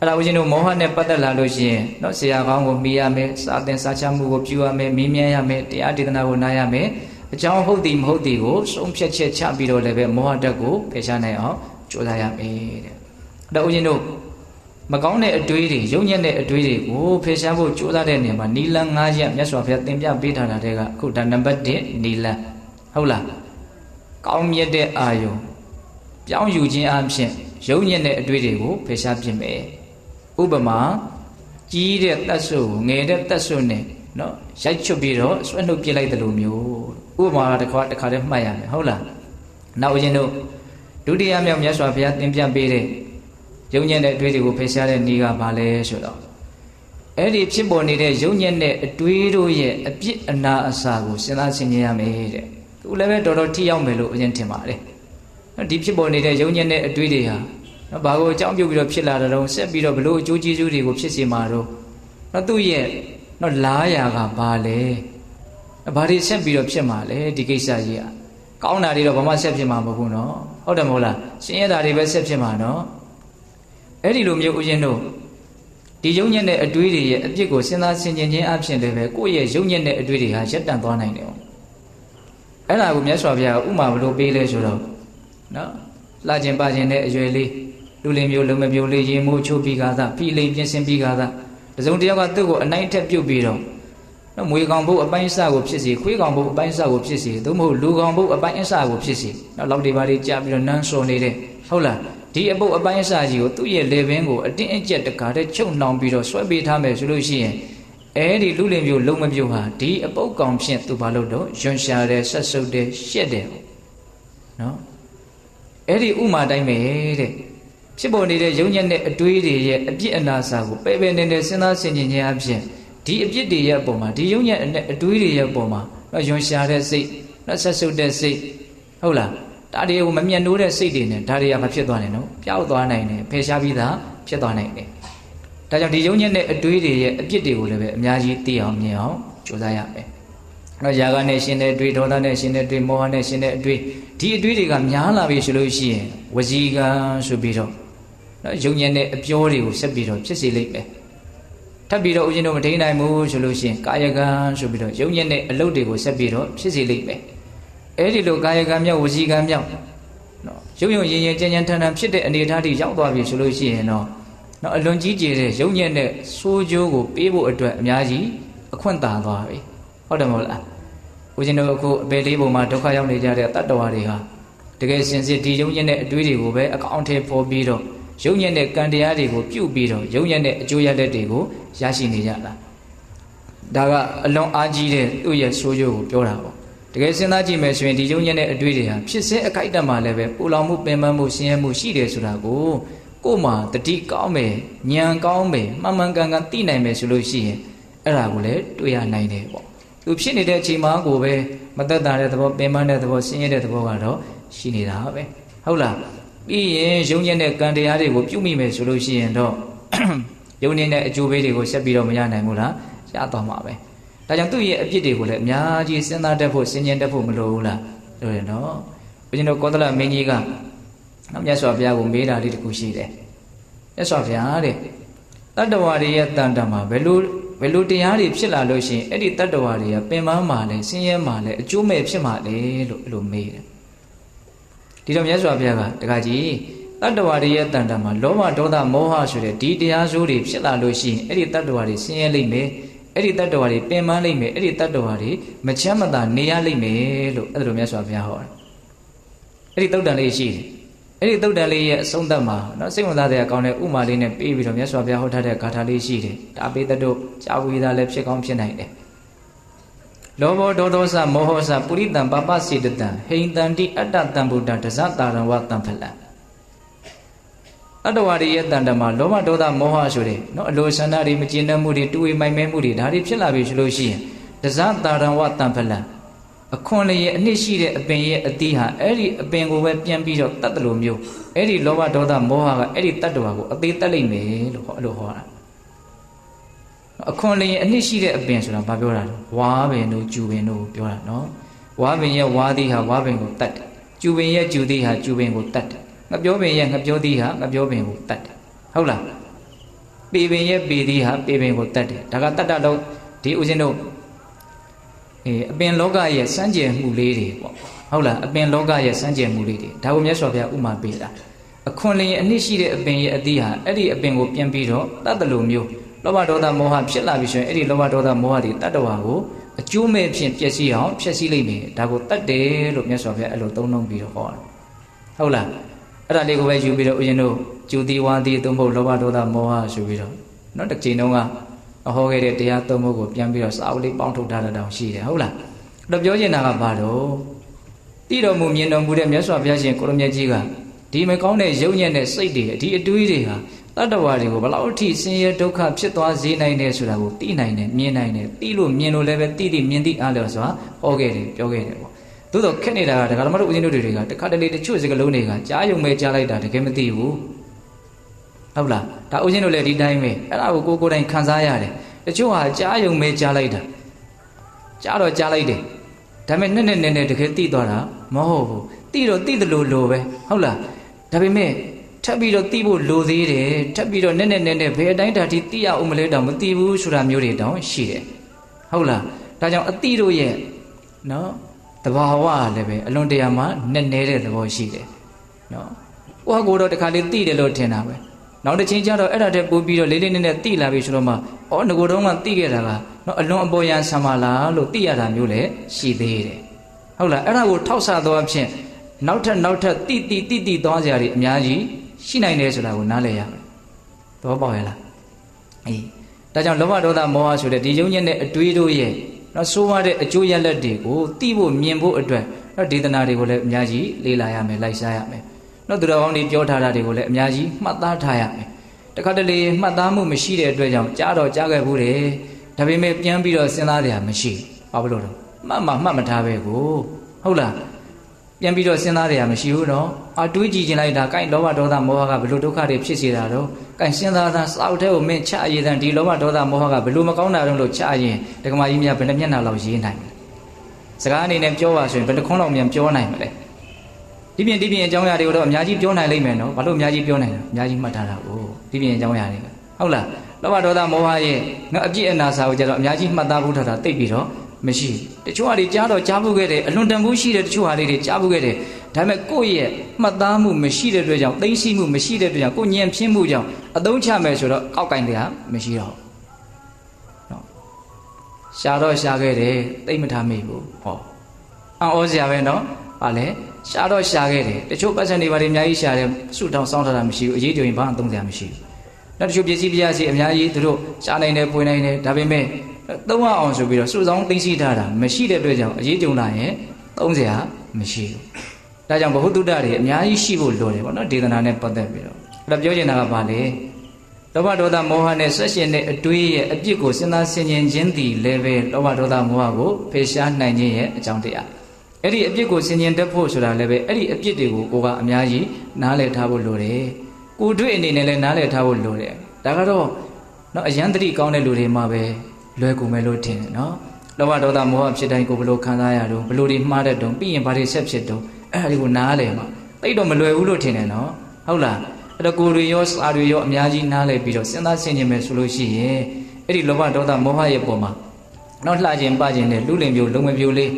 းအဲ့ဒါဦးဇင်းတို့မောဟနဲ့ပတ်သက်လာလို့ရှိရင်နော်ဆရာကောင်းကိုမိရမယ်စာသင်စာချမှုကိုပြုရမယ်မေးမြန်းရမယ်တရားဒေသနာကိုနားရမယ်အကြောင်းဟုတ်သည်မဟုတ်သည်ကိုဆုံးဖြတ်ချက်ချပြီးတော့လည်းပဲမောဟဓာတ်ကိုဖယ်ရှားနိုင်အောင်ကြိုးစားရမယ်တဲ့အဲ့ဒါဦးဇင်းတို့မကောင်းတဲ့အတွေးတွေယုံညံ့တဲ့အတွေးတွေကိုဖယ်ရှားဖို့ကြိုးစားတဲ့နေရာမှာနီလန်၅ရက်မြတ်စွာဘုရားသင်ပြပေးထားတာတဲ့ကအခုဒါနံပါတ်1နီလန်ဟုတ်လားကောင်းမြတ်တဲ့အာယုံပြောင်းယူခြင်းအပြင်ယုံညံ့တဲ့အတွေးတွေကိုဖယ်ရှားပြမယ်ဥပမာကြီးတဲ့တတ်ဆုငယ်တဲ့တတ်ဆုနဲ့နော်ရိုက်ချွတ်ပြီးတော့ဆွဲနှုတ်ပြလိုက်တယ်လို့မျိုးဥပမာတစ်ခါတည်းမှတ်ရမယ်ဟုတ်လားနောက်ဦးဇင်းတို့ဒုတိယမြောက်မြတ်စွာဘုရားသင်ပြပေးတဲ့ယုံညံ့တဲ့အတွေးတွေကိုဖယ်ရှားတဲ့နည်းကဘာလဲဆိုတော့အဲ့ဒီဖြစ်ပေါ်နေတဲ့ယုံညံ့တဲ့အတွေးတို့ရဲ့အပြစ်အနာအဆာကိုစဉ်းစားဆင်ခြင်ရမယ်တဲ့သူလည်းပဲတော်တော်ထိရောက်မယ်လို့ဦးဇင်းထင်ပါတယ်ဒီဖြစ်ပေါ်နေတဲ့ယုံညံ့တဲ့အတွေးတွေဟာနော်ဘာကိုအကြောင်းပြုပြီးတော့ဖြစ်လာတဲ့တော့ဆက်ပြီးတော့ဘလို့အကျိုးကျေးဇူးတွေကိုဖြစ်စေမှာတော့နော်သူ့ရဲ့နော်လားရာကဘာလဲဘာတွေဆက်ပြီးတော့ဖြစ်မှာလဲဒီကိစ္စကြီးอ่ะကောင်းတာတွေတော့ဘာမှဆက်ဖြစ်မှာမဟုတ်ဘူးနော်ဟုတ်တယ်မဟုတ်လားဆင်းရဲတာတွေပဲဆက်ဖြစ်မှာနော်အဲ့ဒီလိုမျိုးဦးဇင်းတို့ဒီယုံညံ့တဲ့အတွေးတွေရဲ့အပြစ်ကိုစဉ်းစားဆင်ခြင်ခြင်းအပြင်လည်းပဲကိုယ့်ရဲ့ယုံညံ့တဲ့အတွေးတွေဟာရပ်တန့်သွားနိုင်တယ်အဲ့ဒါကိုမြတ်စွာဘုရားဥမာဘလို့ပေးလဲဆိုတော့နော်လှခြင်းပါခြင်းနဲ့အရွယ်လေးလူလင်မျိုးလုံမမျိုးလေးရေမိုးချိုးပြီးကားသာဖိလိမ်ပြင်ဆင်ပြီးကားသာတစုံတစ်ယောက်ကသူ့ကိုအနိုင်ထက်ပြုတ်ပြီးတော့ နော်မွေကောင်ဘုတ်အပိုင်းအစကိုဖြစ်စီခွေးကောင်ဘုတ်အပိုင်းအစကိုဖြစ်စီသို့မဟုတ်လူကောင်ဘုတ်အပိုင်းအစကိုဖြစ်စီနော်လောက်ဒီပါတွေကြာပြီးတော့နန်းစော်နေတဲ့ဟုတ်လားဒီအပုတ်အပိုင်းအစကြီးကိုသူ့ရဲ့လေပင်ကိုအတင်းအကျပ်တကားတဲ့ချုပ်နှောင်ပြီးတော့ဆွဲပေးထားမယ်ဆိုလို့ရှိရင်အဲဒီလူလင်မျိုးလုံးမမျိုးဟာဒီအပုတ်ကောင်ဖြင့်သူဘာလို့တော့ယွန်ရှာတယ်ဆက်ဆုပ်တယ်ရှက်တယ်နော်အဲ့ဒီဥမာတိုင်းပဲတဲ့ဖြစ်ပေါ်နေတဲ့ယုံညံ့တဲ့အတွေးတွေရဲ့အပြစ်အနာစာကိုပဲပဲနေနေစဉ်းစားဆင်ခြင်ခြင်းအပြင်ဒီအပြစ်တွေရဲ့အပေါ်မှာဒီယုံညံ့တဲ့အတွေးတွေရဲ့အပေါ်မှာနော်ယွန်ရှာတဲ့စိတ်နော်ဆက်ဆုပ်တဲ့စိတ်ဟုတ်လားဒါတွေကိုမမြတ်နိုးတဲ့စိတ်တွေနဲ့ဒါတွေကမဖြစ်သွားနိုင်နော်ပျောက်သွားနိုင်တယ်ဖယ်ရှားပြီးသားဖြစ်သွားနိုင်တယ်ဒါကြောင့်ဒီယုံညံ့တဲ့အတွေးတွေရဲ့အပြစ်တွေကိုလည်းပဲအများကြီးသိအောင်မြင်အောင်ကြိုးစားရမယ်နော်ຢာကနဲ့ရှင်တဲ့အတွေးဒေါသနဲ့ရှင်တဲ့အတွေးမောဟနဲ့ရှင်တဲ့အတွေးဒီအတွေးတွေကများလာပြီဆိုလို့ရှိရင်ဝစီကံဆိုပြီးတော့နော်ယုံညံ့တဲ့အပြောတွေကိုဆက်ပြီးတော့ဖြစ်စေလိမ့်မယ်ထပ်ပြီးတော့ဦးဇင်းတို့မထိနိုင်ဘူးဆိုလို့ရှိရင်ကာယကံဆိုပြီးတော့ယုံညံ့တဲ့အလုပ်တွေကိုဆက်ပြီးတော့ဖြစ်စေလိမ့်မယ်အဲ့ဒီလိုကာယကံမြောက်ဝစီကံမြောက်နော်ရုံရင်ရင်ကြင်ကြံထန်ထန်ဖြစ်တဲ့အနေအထားတွေရောက်သွားပြီဆိုလို့ရှိရင်တော့နော်အလွန်ကြီးကျယ်တဲ့ယုံညံ့တဲ့ဆိုးကျိုးကိုပေးဖို့အတွက်အများကြီးအခွင့်သာသွားပြီဟုတ်တယ်မဟုတ်လားဦးဇင်းတို့အခုအပေလေးပုံမှာဒုက္ခရောက်နေကြတဲ့တတ္တဝါတွေဟာတကယ်စင်စစ်ဒီယုံညံ့တဲ့အတွေးတွေကိုပဲအကောင့်ထဲပေါ်ပြီးတော့ယုံညံ့တဲ့ကံတရားတွေကိုပြုတ်ပြီးတော့ယုံညံ့တဲ့အကျိုးရလဒ်တွေကိုရရှိနေကြတာဒါကအလွန်အားကြီးတဲ့သူ့ရဲ့ဆိုးကျိုးကိုပြောတာပေါ့တကယ်စဉ်းစားကြည့်မယ်ဆိုရင်ဒီယုံညံ့တဲ့အတွေ့တွေဟာဖြစ်စေအခိုက်အတန့်မှာလည်းပဲပူလောင်မှုပင်ပန်းမှုဆင်းရဲမှုရှိတယ်ဆိုတာကိုကိုယ်မှာတတိကောင်းမယ်ဉာဏ်ကောင်းမယ်မှန်မှန်ကန်ကန်သိနိုင်မယ်ဆိုလို့ရှိရင်အဲ့ဒါကိုလည်းတွေ့ရနိုင်တယ်ပေါ့သူဖြစ်နေတဲ့အချိန်မှာကိုပဲမသက်သာတဲ့သဘောပင်ပန်းတဲ့သဘောဆင်းရဲတဲ့သဘောကတော့ရှိနေတာပဲဟုတ်လားပြီးရင်ယုံညံ့တဲ့ကံတရားတွေကိုပြုမိမယ်ဆိုလို့ရှိရင်တော့ယုံညံ့တဲ့အကျိုးပေးတွေကိုဆက်ပြီးတော့မရနိုင်ဘူးလားရသွားမှာပဲဒါကြောင့်သူ့ရဲ့အပြစ်တွေကိုလည်းအများကြီးစဉ်းစားတတ်ဖို့စဉ်းကျင်တတ်ဖို့မလိုဘူးလားလို့ရနော်ဘုရားတို့ကောသလမင်းကြီးကနော်မြတ်စွာဘုရားကိုမေးတာလေးတစ်ခုရှိတယ်မြတ်စွာဘုရားတဲ့တတ္တဝါတွေရဲ့တန်တမှာဘယ်လိုတရားတွေဖြစ်လာလို့ရှိရင်အဲ့ဒီတတ္တဝါတွေကပင်ပန်းမှလည်းဆင်းရဲမှလည်းအကျိုးမဲ့ဖြစ်မှလေလို့အဲ့လိုမေးတယ်ဒီတော့မြတ်စွာဘုရားကတခါကြီးတတ္တဝါတွေရဲ့တန်တမှာလောဘဒေါသမောဟဆိုတဲ့ဒီတရားစိုးတွေဖြစ်လာလို့ရှိရင်အဲ့ဒီတတ္တဝါတွေဆင်းရဲလိမ့်မယ်အဲ့ဒီတတ္တဝါတွေပင်ပန်းလိမ့်မယ်အဲ့ဒီတတ္တဝါတွေမချမ်းမသာနေရလိမ့်မယ်လို့အဲ့လိုမြတ်စွာဘုရားဟောတယ်အဲ့ဒီသုတ်တန်လေးရှိတယ်အဲ့ဒီသုတ်တန်လေးရဲ့အဆုံးသတ်မှာနော်စိတ်ဝင်စားတဲ့အကောင်းတဲ့ဥမာလေးနဲ့ပြီးပြီးတော့မြတ်စွာဘုရားဟောထားတဲ့ဂါထာလေးရှိတယ်ဒါပိတတို့ကြာဝေးသားလည်းဖြစ်ကောင်းဖြစ်နိုင်တယ်လောဘောဒေါသောစမောဟစပုရိတံပပစေတတံဟိန္တန္တိအတ္တတံဗုဒ္ဓတဇတာရဝတံဖလံတတ္တဝါတွေရဲ့တန်တမှာလောဘဒေါသမောဟဆိုတဲ့နော်အလိုဆန္ဒတွေမကျေနပ်မှုတွေတူဝေမိုင်မဲမှုတွေဒါတွေဖြစ်လာပြီဆိုလို့ရှိရင်တဇတာရဝတံဖလံအခွန်လေးရဲ့အနှစ်ရှိတဲ့အပင်ရဲ့အသီးဟာအဲ့ဒီအပင်ကိုပဲပြန်ပြီးတော့တတ်တယ်လို့မျိုးအဲ့ဒီလောဘဒေါသမောဟကအဲ့ဒီတတ္တဝါကိုအသေးတက်လိမ့်မယ်လို့အဲ့လိုဟောတာအခွန်လေးရဲ့အနှစ်ရှိတဲ့အပင်ဆိုတာဘာပြောတာလဲဝါပင်တို့ကျူပင်တို့ပြောတာနော်ဝါပင်ရဲ့ဝါသီးဟာဝါပင်ကိုတတ်တယ်ကျူပင်ရဲ့ကျူသီးဟာကျူပင်ကိုတတ်တယ်ငပြောပင်ရဲ့ငပြောသီးဟာငပြောပင်ကိုတတ်တယ်ဟုတ်လားပေပင်ရဲ့ပေသီးဟာပေပင်ကိုတတ်တယ်ဒါကတတ်တလို့ဒီဦးဇင်းတို့အပင်လောကရဲ့စမ်းကြယ်မှုလေးတွေပေါ့ဟုတ်လားအပင်လောကရဲ့စမ်းကြယ်မှုလေးတွေဒါကိုမြတ်စွာဘုရားဥမာပေးတာအခွန်လျင်အနှစ်ရှိတဲ့အပင်ရဲ့အသီးဟာအဲ့ဒီအပင်ကိုပြန်ပြီးတော့တတ်တယ်လို့မျိုးလောဘဒေါသမောဟဖြစ်လာပြီဆိုရင်အဲ့ဒီလောဘဒေါသမောဟတွေတတ္တဝါကိုအကျိုးမဲ့ဖြင့်ပျက်စီးအောင်ဖျက်ဆီးလိမ့်မယ်ဒါကိုတတ်တယ်လို့မြတ်စွာဘုရားအဲ့လိုသုံးနှုန်းပြီးတော့ဟောတာဟုတ်လားအဲ့ဒါလေးကိုပဲယူပြီးတော့ဦးဇင်းတို့ကျူတိဝါတိသုံးဖို့လောဘဒေါသမောဟဆိုပြီးတော့နော်တစ်ချိန်တုန်းကဟောခဲ့တဲ့တရားသုံးဖို့ကိုပြန်ပြီးတော့စာအုပ်လေးပေါင်းထုတ်ထားတာတောင်ရှိတယ်ဟုတ်လားအဲ့တော့ပြောချင်တာကဘာတော့တည်တော်မူမြင်တော်မူတဲ့မြတ်စွာဘုရားရှင်ကိုရမြတ်ကြီးကဒီမကောင်းတဲ့ယုံညံ့တဲ့စိတ်တွေဒီအတွေးတွေဟာတတ္တဝါတွေကိုဘယ်လောက်အထိဆင်းရဲဒုက္ခဖြစ်သွားစေနိုင်တယ်ဆိုတာကိုသိနိုင်တယ်မြင်နိုင်တယ်သိလို့မြင်လို့လည်းပဲသိမြင်သိအားလျော်စွာဟောခဲ့တယ်ပြောခဲ့တယ်ပေါ့သို့တော့ခက်နေတာကဒကာဓမ္မတို့ဦးဇင်းတို့တွေကတခါတလေတချို့စကလုံးတွေကကြားယုံပဲကြားလိုက်တာတကယ်မသိဘူးဟုတ်လားဒါဦးဇင်းတို့လည်းဒီတိုင်းပဲအဲ့ဒါကိုကိုယ်တိုင်ခံစားရတယ်တချို့ဟာကြားယုံပဲကြားလိုက်တာကြားတော့ကြားလိုက်တယ်ဒါပေမဲ့နဲ့တကယ်သိသွားတာမဟုတ်ဘူးသိတော့သိတယ်လို့ပဲဟုတ်လားဒါပေမဲ့ထပ်ပြီးတော့သိဖို့လိုသေးတယ်ထပ်ပြီးတော့နဲ့ဘယ်အတိုင်းတာထိသိရအောင်မလဲတော့မသိဘူးဆိုတာမျိုးတွေတောင်ရှိတယ်ဟုတ်လားဒါကြောင့်အသိတို့ရဲ့နော်တဘာဝလည်းပဲအလွန်တရာမှနဲ့နေတဲ့သဘောရှိတယ်နော်ကိုယ့်ဟာကိုယ်တော့တခါလေးသိတယ်လို့ထင်တာပဲ နောက်တစ်ချိန်ကျတော့အဲ့ဒါတဲ့ပို့ပြီးတော့လေးလေးနက်နက်တိလာပြီဆိုတော့မှအော်ငကိုတုံးကတိခဲ့တာကနော်အလွန်အပေါ်ရန်ဆံပါလားလို့သိရတာမျိုးလည်းရှိသေးတယ်ဟုတ်လားအဲ့ဒါကိုထောက်ဆသောအဖြစ်နောက်ထပ်တိသွားကြရည်အများကြီးရှိနိုင်တယ်ဆိုတာကိုနားလည်ရမယ်သဘောပေါက်ရဲ့လားအေးဒါကြောင့်လောဘဒေါသမောဟဆိုတဲ့ဒီယုံညံ့တဲ့အတွေးတို့ရဲ့နော်ဆိုးရတဲ့အကျိုးရလဒ်တွေကိုသိဖို့မြင်ဖို့အတွက်နော်ဒေသနာတွေကိုလည်းအများကြီးလေ့လာရမယ်လိုက်စားရမယ်နော်သူတော်ကောင်းတွေပြောထားတာတွေကိုလည်းအများကြီးမှတ်သားထားရမယ်တခါတလေမှတ်သားမှုမရှိတဲ့အတွက်ကြောင့်ကြားတော့ကြားခဲ့ဘူးတယ်ဒါပေမဲ့ပြန်ပြီးတော့စဉ်းစားရမရှိဘာလို့လဲမှတ်မထားပဲကိုဟုတ်လားပြန်ပြီးတော့စဉ်းစားရမရှိဘူးနော်အတွေးကြည့်ခြင်းလိုက်တာကိုင်လောဘဒေါသမောဟကဘလို့ဒုက္ခတွေဖြစ်စေတာတော့ကိုင်စဉ်းစားစောက်တဲ့ကိုမင်းချရည်တန်ဒီလောဘဒေါသမောဟကဘလို့မကောင်းတာတော့လို့ချရင်ဒကမာကြီးများဘယ်နှမျက်နှာလောက်ရေးနိုင်လဲစကားအနေနဲ့ပြောပါဆိုရင်ဘယ်နှခွန်းလောက်မြန်ပြောနိုင်မလဲဒီပြင်အကြောင်းအရာတွေကိုတော့အများကြီးပြောနိုင်လိမ့်မယ်နော်ဘာလို့အများကြီးပြောနိုင်လဲအများကြီးမှတ်ထားတာကိုဒီပြင်အကြောင်းအရာတွေကဟုတ်လားလောဘဒေါသမောဟရဲ့နော်အပြည့်အနာစာကိုကြတော့အများကြီးမှတ်သားဖို့ထားတာသိပြီးတော့မရှိတချို့ဟာတွေကြားတော့ကြားဖို့ခဲ့တယ်အလွန်တန်ဖိုးရှိတဲ့တချို့ဟာတွေကြားဖို့ခဲ့တယ်ဒါပေမဲ့ကိုယ့်ရဲ့မှတ်သားမှုမရှိတဲ့အတွက်ကြောင့်သိသိမှုမရှိတဲ့အတွက်ကြောင့်ကိုယ်ညံ့ဖြင်းမှုကြောင့်အသုံးချမယ်ဆိုတော့ကောက်ကင်တရားမရှိတော့နော်ရှာတော့ရှာခဲ့တယ်သိမထားမိဘူးဟောအံ့ဩစရာပဲနော်ဟာလေရှာတော့ရှာခဲ့တယ်တချို့ပတ်စံတွေဘာတွေအများကြီးရှာတယ်စုတောင်စောင်းထားတာမရှိဘူးအရေးကြုံရင်ဘာအသုံးစရာမရှိဘူးနောက်တချို့ပစ္စည်းပြရစီအများကြီးသူတို့ရှာနိုင်တယ်ပွေနိုင်တယ်ဒါပေမဲ့သုံးအောင်ဆိုပြီးတော့စုဆောင်သိသိထားတာမရှိတဲ့အတွက်ကြောင့်အရေးကြုံလာရင်သုံးစရာမရှိဘူးဒါကြောင့်ဘ ഹു တုတ္တတွေအများကြီးရှိဖို့လိုတယ်ပေါ့နော်ဒေသနာနဲ့ပတ်သက်ပြီးတော့အဲ့ဒါပြောချင်တာကဘာလဲလောဘဒေါသမောဟနဲ့ဆက်ရှင်တဲ့အတွေးရဲ့အပြစ်ကိုစဉ်းစားဆင်ခြင်ခြင်းတည်လည်းပဲလောဘဒေါသမောဟကိုဖယ်ရှားနိုင်ခြင်းရဲ့အကြောင်းတရားအဲ့ဒီအပြစ်ကိုဆင်ခြင်တတ်ဖို့ဆိုတာလည်းပဲအဲ့ဒီအပြစ်တွေကိုကိုကအများကြီးနားလည်ထားဖို့လိုတယ်ကိုတွေ့အနေနဲ့လည်းနားလည်ထားဖို့လိုတယ်ဒါကတော့နော်အယံတတိကောင်းတဲ့လူတွေမှာပဲလွယ်ကူမယ်လို့ထင်တယ်နော်လောဘဒေါသမောဟဖြစ်တိုင်းကိုဘလို့ခံစားရတော့ဘလို့ဒီမှားတဲ့တုံပြီးရင်ဘာတွေဆက်ဖြစ်တော့အဲ့ဒါတွေကိုနားလည်မှာတိတ်တော့မလွယ်ဘူးလို့ထင်တယ်နော်ဟုတ်လားအဲ့တော့ကိုယ်တွေရောစာတွေရောအများကြီးနားလည်ပြီးတော့စဉ်းစားဆင်ခြင်မယ်ဆိုလို့ရှိရင်အဲ့ဒီလောဘဒေါသမောဟရဲ့ပုံမှာနောက်လှခြင်းပခြင်းနဲ့လူလင်မျိုးလုံမပြိုလေ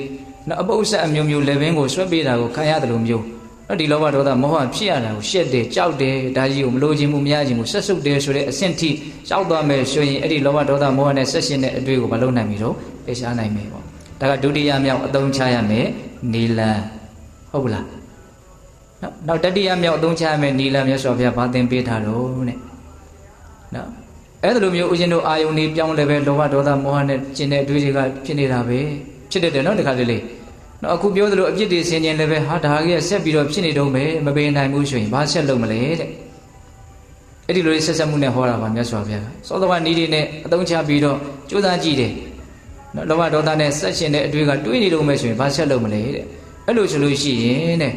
းနောက်အပုပ်ဆက်အမျိုးမျိုးလက်ဘင်းကိုဆွဲပေးတာကိုခံရတယ်လို့မျိုးနော်ဒီလောဘဒေါသမောဟဖြစ်ရတာကိုရှက်တယ်ကြောက်တယ်ဒါကြီးကိုမလိုချင်မှုမရချင်မှုဆက်ဆုပ်တယ်ဆိုတဲ့အဆင့်ထိရောက်သွားမယ်ဆိုရင်အဲ့ဒီလောဘဒေါသမောဟနဲ့ဆက်ရှင်တဲ့အတွေ့ကိုမလုပ်နိုင်ပြီတော့ဖယ်ရှားနိုင်မယ်ပေါ့ဒါကဒုတိယမြောက်အသုံးချရမယ်နီလန်ဟုတ်လားနောက်တတိယမြောက်အသုံးချရမယ်နီလန်မြတ်စွာဘုရားဘာသင်ပေးထားတော့တဲ့နော်အဲ့လိုမျိုးဦးဇင်းတို့အာယုန်တွေပြောင်းလဲပဲလောဘဒေါသမောဟနဲ့ကျင်တဲ့အတွေ့တွေကဖြစ်နေတာပဲဖြစ်တဲ့နော်တခါလေးနော်အခုပြောသလိုအပြစ်တွေဆင်ခြင်လည်းပဲဟာဒါကြီးဆက်ပြီးတော့ဖြစ်နေတော့မယ်မပေးနိုင်ဘူးဆိုရင်ဘာဆက်လုပ်မလဲတဲ့အဲ့ဒီလိုဆက်ဆက်မှုနဲ့ဟောတာပါမြတ်စွာဘုရားစောသဝနီးတွေနဲ့အသုံးချပြီးတော့ကြိုးစားကြည့်တယ်နော်လောဘဒေါသနဲ့ဆက်ရှင်တဲ့အတွေ့ကတွေးနေတော့မယ်ဆိုရင်ဘာဆက်လုပ်မလဲတဲ့အဲ့လိုဆိုလို့ရှိရင်တဲ့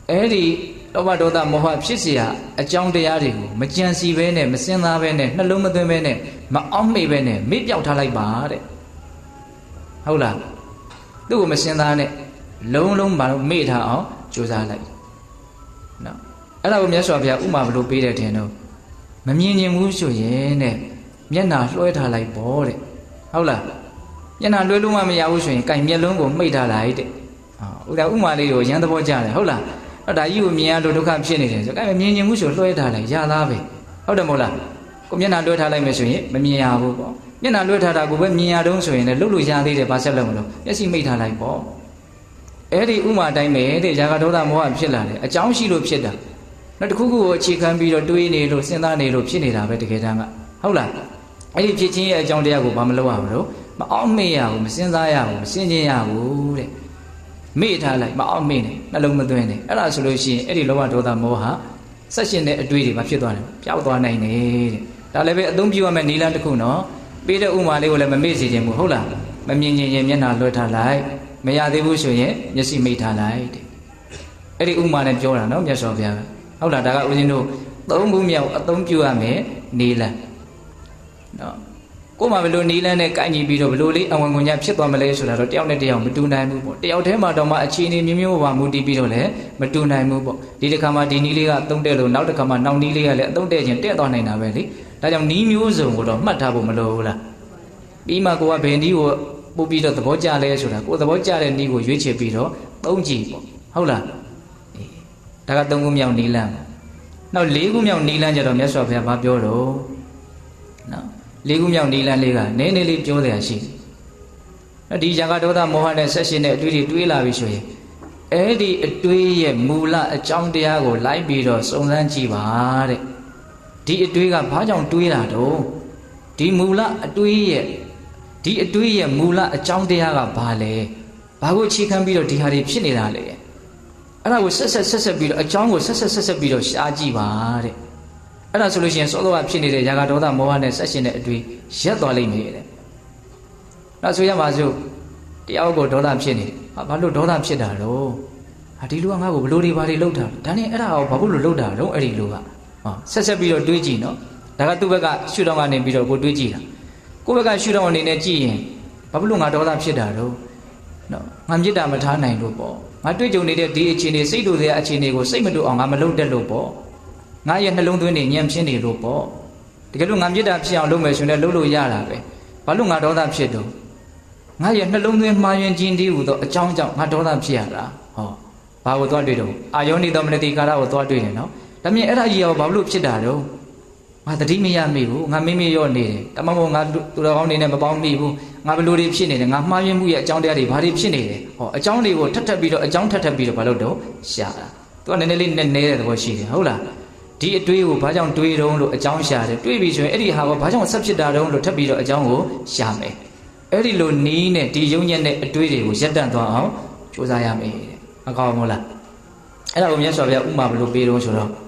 အဲ့ဒီလောဘဒေါသမောဟဖြစ်เสียအကြောင်းတရားတွေကိုမကြံစီဘဲနဲ့မစင်သားဘဲနဲ့နှလုံးမသွင်းဘဲနဲ့မအောင်မေ့ဘဲနဲ့မေ့ပြောက်ထားလိုက်ပါတဲ့ဟုတ်လားသူ့ကိုမစင်သားနဲ့လုံးမလို့မေ့ထားအောင်ကြိုးစားလိုက်နော်အဲ့ဒါကိုမြတ်စွာဘုရားဥမာဘလို့ပေးတယ်ထင်တော့မမြင်ဘူးဆိုရင်တဲ့မျက်နှာလွှဲထားလိုက်ပေါ့တဲ့ဟုတ်လားမျက်နှာလွှဲလို့မှမရဘူးဆိုရင်ကင်မျက်လုံးကိုမှိတ်ထားလိုက်တဲ့ဥမာလေးကိုရန်သဘောကျတယ်ဟုတ်လားဒါကြီးကိုမြင်ရလို့ဒုက္ခဖြစ်နေတယ်ဆိုကဲမမြင်ဘူးဆိုလွှဲထားလိုက်ရသားပဲဟုတ်တယ်မဟုတ်လားကိုမျက်နှာလွှဲထားလိုက်မယ်ဆိုရင်မမြင်ရဘူးပေါ့မျက်နှာလွှဲထားတာကိုပဲမြင်ရတော့ဆိုရင်လည်းလှုပ်လို့ရသေးတယ်ဘာဆက်လုပ်မလို့မျက်စိမိတ်ထားလိုက်ပေါ့အဲ့ဒီဥမာတိုင်းပဲတဲ့ຢာကဒေါသမောဟဖြစ်လာတယ်အကြောင်းရှိလို့ဖြစ်တာနောက်တစ်ခုခုကိုအခြေခံပြီးတော့တွေးနေလို့စဉ်းစားနေလို့ဖြစ်နေတာပဲတကယ်တမ်းကဟုတ်လားအဲ့ဒီဖြစ်ချင်းရဲ့အကြောင်းတရားကိုဘာမလုပ်ရဘူးလို့မအောင်မေ့ရဘူးမစဉ်းစားရဘူးမစဉ်းကျင်ရဘူးတဲ့မေ့ထားလိုက်မအောင်မေ့နဲ့နှလုံးမသွင်းနဲ့အဲ့ဒါဆိုလို့ရှိရင်အဲ့ဒီလောဘဒေါသမောဟဆက်ရှင်တဲ့အတွေ့တွေမဖြစ်သွားတယ်ပျောက်သွားနိုင်တယ်တဲ့ဒါလည်းပဲအသုံးပြုရမယ့်နည်းလမ်းတစ်ခုနော်ပေးတဲ့ဥမာလေးကိုလည်းမမေ့စေချင်ဘူးဟုတ်လားမမြင်ရင်မျက်နှာလွှဲထားလိုက်မရသေးဘူးဆိုရင်မျက်စိမိတ်ထားလိုက်တဲ့အဲ့ဒီဥမာနဲ့ပြောတာနော်မြတ်စွာဘုရားဟုတ်လားဒါကဦးဇင်းတို့သုံးခုမြောက်အသုံးပြုရမယ်နည်းလမ်းနော်ကိုယ်မှဘယ်လိုနည်းလမ်းနဲ့ကိုင်ညီပြီးတော့ဘယ်လိုလေးအဝင်ခွင့်ရဖြစ်သွားမလဲဆိုတာတော့တယောက်နဲ့တယောက်မတူနိုင်ဘူးပေါ့တယောက်တည်းမှာတော့မှအခြေအနေမျိုးမျိုးပါမူတည်ပြီးတော့လည်းမတူနိုင်ဘူးပေါ့ဒီတစ်ခါမှဒီနည်းလေးကအသုံးတဲ့လို့နောက်တစ်ခါမှနောက်နည်းလေးကလည်းအသုံးတဲ့ခြင်းတက်သွားနိုင်တာပဲလေဒါကြောင့်နည်းမျိုးစုံကိုတော့မှတ်ထားဖို့မလိုဘူးလားပြီးမှကိုကဘယ်နည်းကိုပို့ပြီးတော့သဘောကျလဲဆိုတာကိုယ်သဘောကျတဲ့နည်းကိုရွေးချယ်ပြီးတော့သုံးကြည့်ပေါ့ဟုတ်လားဒါကသုံးခုမြောက်နည်းလမ်း နောက်၄ခုမြောက်နီလန်းကြတော့မြတ်စွာဘုရားဘာပြောတော့နော်၄ခုမြောက်နီလန်းလေးကနည်းနည်းလေးပြောတယ်ရှိတယ်ဒီရာဂဒေါသမောဟနဲ့ဆက်ရှင်တဲ့အတွေ့တွေးလာပြီဆိုရင်အဲ့ဒီအတွေးရဲ့မူလအကြောင်းတရားကိုလိုက်ပြီးတော့စုံစမ်းကြည့်ပါတဲ့ဒီအတွေးကဘာကြောင့်တွေးတာတော့ဒီမူလအတွေးရဲ့မူလအကြောင်းတရားကဘာလဲဘာကိုအခြေခံပြီးတော့ဒီဟာတွေဖြစ်နေတာလဲအဲ့ဒါကိုဆက်ပြီးတော့အကြောင်းကိုဆက်ပြီးတော့ရှားကြည့်ပါတဲ့အဲ့ဒါဆိုလို့ရှိရင်စောစောကဖြစ်နေတဲ့ရာဂဒေါသမောဟနဲ့ဆက်ရှင်တဲ့အတွေးရက်သွားလိမ့်မယ်တဲ့အဲ့ဆိုရပါစို့တရားကိုဒေါသဖြစ်နေဘာလို့ဒေါသဖြစ်တာတော့ဒီလူကငါ့ကိုဘလို့တွေဘာတွေလှုပ်တာဒါနဲ့အဲ့ဒါကိုဘာလို့လှုပ်တာတော့အဲ့ဒီလူကဆက်ပြီးတော့တွေးကြည့်နော်ဒါကသူ့ဘက်ကရှုထောင့်ကနေပြီးတော့ကိုတွေးကြည့်တာကိုယ့်ဘက်ကရှုထောင့်အနေနဲ့ကြည့်ရင်ဘာလို့ငါဒေါသဖြစ်တာတော့နော်ငါမြစ်တာမထားနိုင်လို့ပေါ့ငါတွေ့ကြုံနေတဲ့ဒီအခြေအနေစိတ်တို့ရဲ့အခြေအနေကိုစိတ်မတူအောင်ငါမလုပ်တတ်လို့ပေါ့ငါရဲ့နှလုံးသွင်းနေညံဖြစ်နေလို့ပေါ့တကယ်လို့ငါမြစ်တာဖြစ်အောင်လုပ်မယ်ဆိုရင်လည်းလုပ်လို့ရတာပဲဘာလို့ငါဒေါသဖြစ်တော့ငါရဲ့နှလုံးသွင်းမှားယွင်းခြင်းတည်းဟူသောအကြောင်းကြောင့်ငါဒေါသဖြစ်ရတာဟောဘာကိုသွားတွေ့တော့အာယောနိသောမနတိကာရကိုသွားတွေ့တယ်နော်ဒါမြင်အဲ့ဒါကြီးရောဘာလို့ဖြစ်တာတော့ငါတတိမရမိဘူးငါမိမိရော့နေတယ်တမမို့ငါသူတော်ကောင်းနေနဲ့မပေါင်းမိဘူးငါဘလို့တွေဖြစ်နေတယ်ငါမှားယွင်းမှုရဲ့အကြောင်းတရားတွေဘာတွေဖြစ်နေတယ်ဟောအကြောင်းတွေကိုထပ်ပြီးတော့အကြောင်းထပ်ပြီးတော့ဘာလို့တော့ရှာတာသူကနည်းနည်းလေးနေတဲ့သဘောရှိတယ်ဟုတ်လားဒီအတွေးကိုဘာကြောင့်တွေးတုံးလို့အကြောင်းရှာတယ်တွေးပြီးဆိုရင်အဲ့ဒီဟာကဘာကြောင့်ဆက်ဖြစ်တာတုံးလို့ထပ်ပြီးတော့အကြောင်းကိုရှာမယ်အဲ့ဒီလိုနီးနဲ့ဒီယုံညံ့တဲ့အတွေးတွေကိုရပ်တန့်သွားအောင်ကြိုးစားရမယ်တဲ့အကောင်းမလားအဲ့ဒါကိုမြတ်စွာဘုရားဥမာဘလို့ပေးတော့ဆိုတော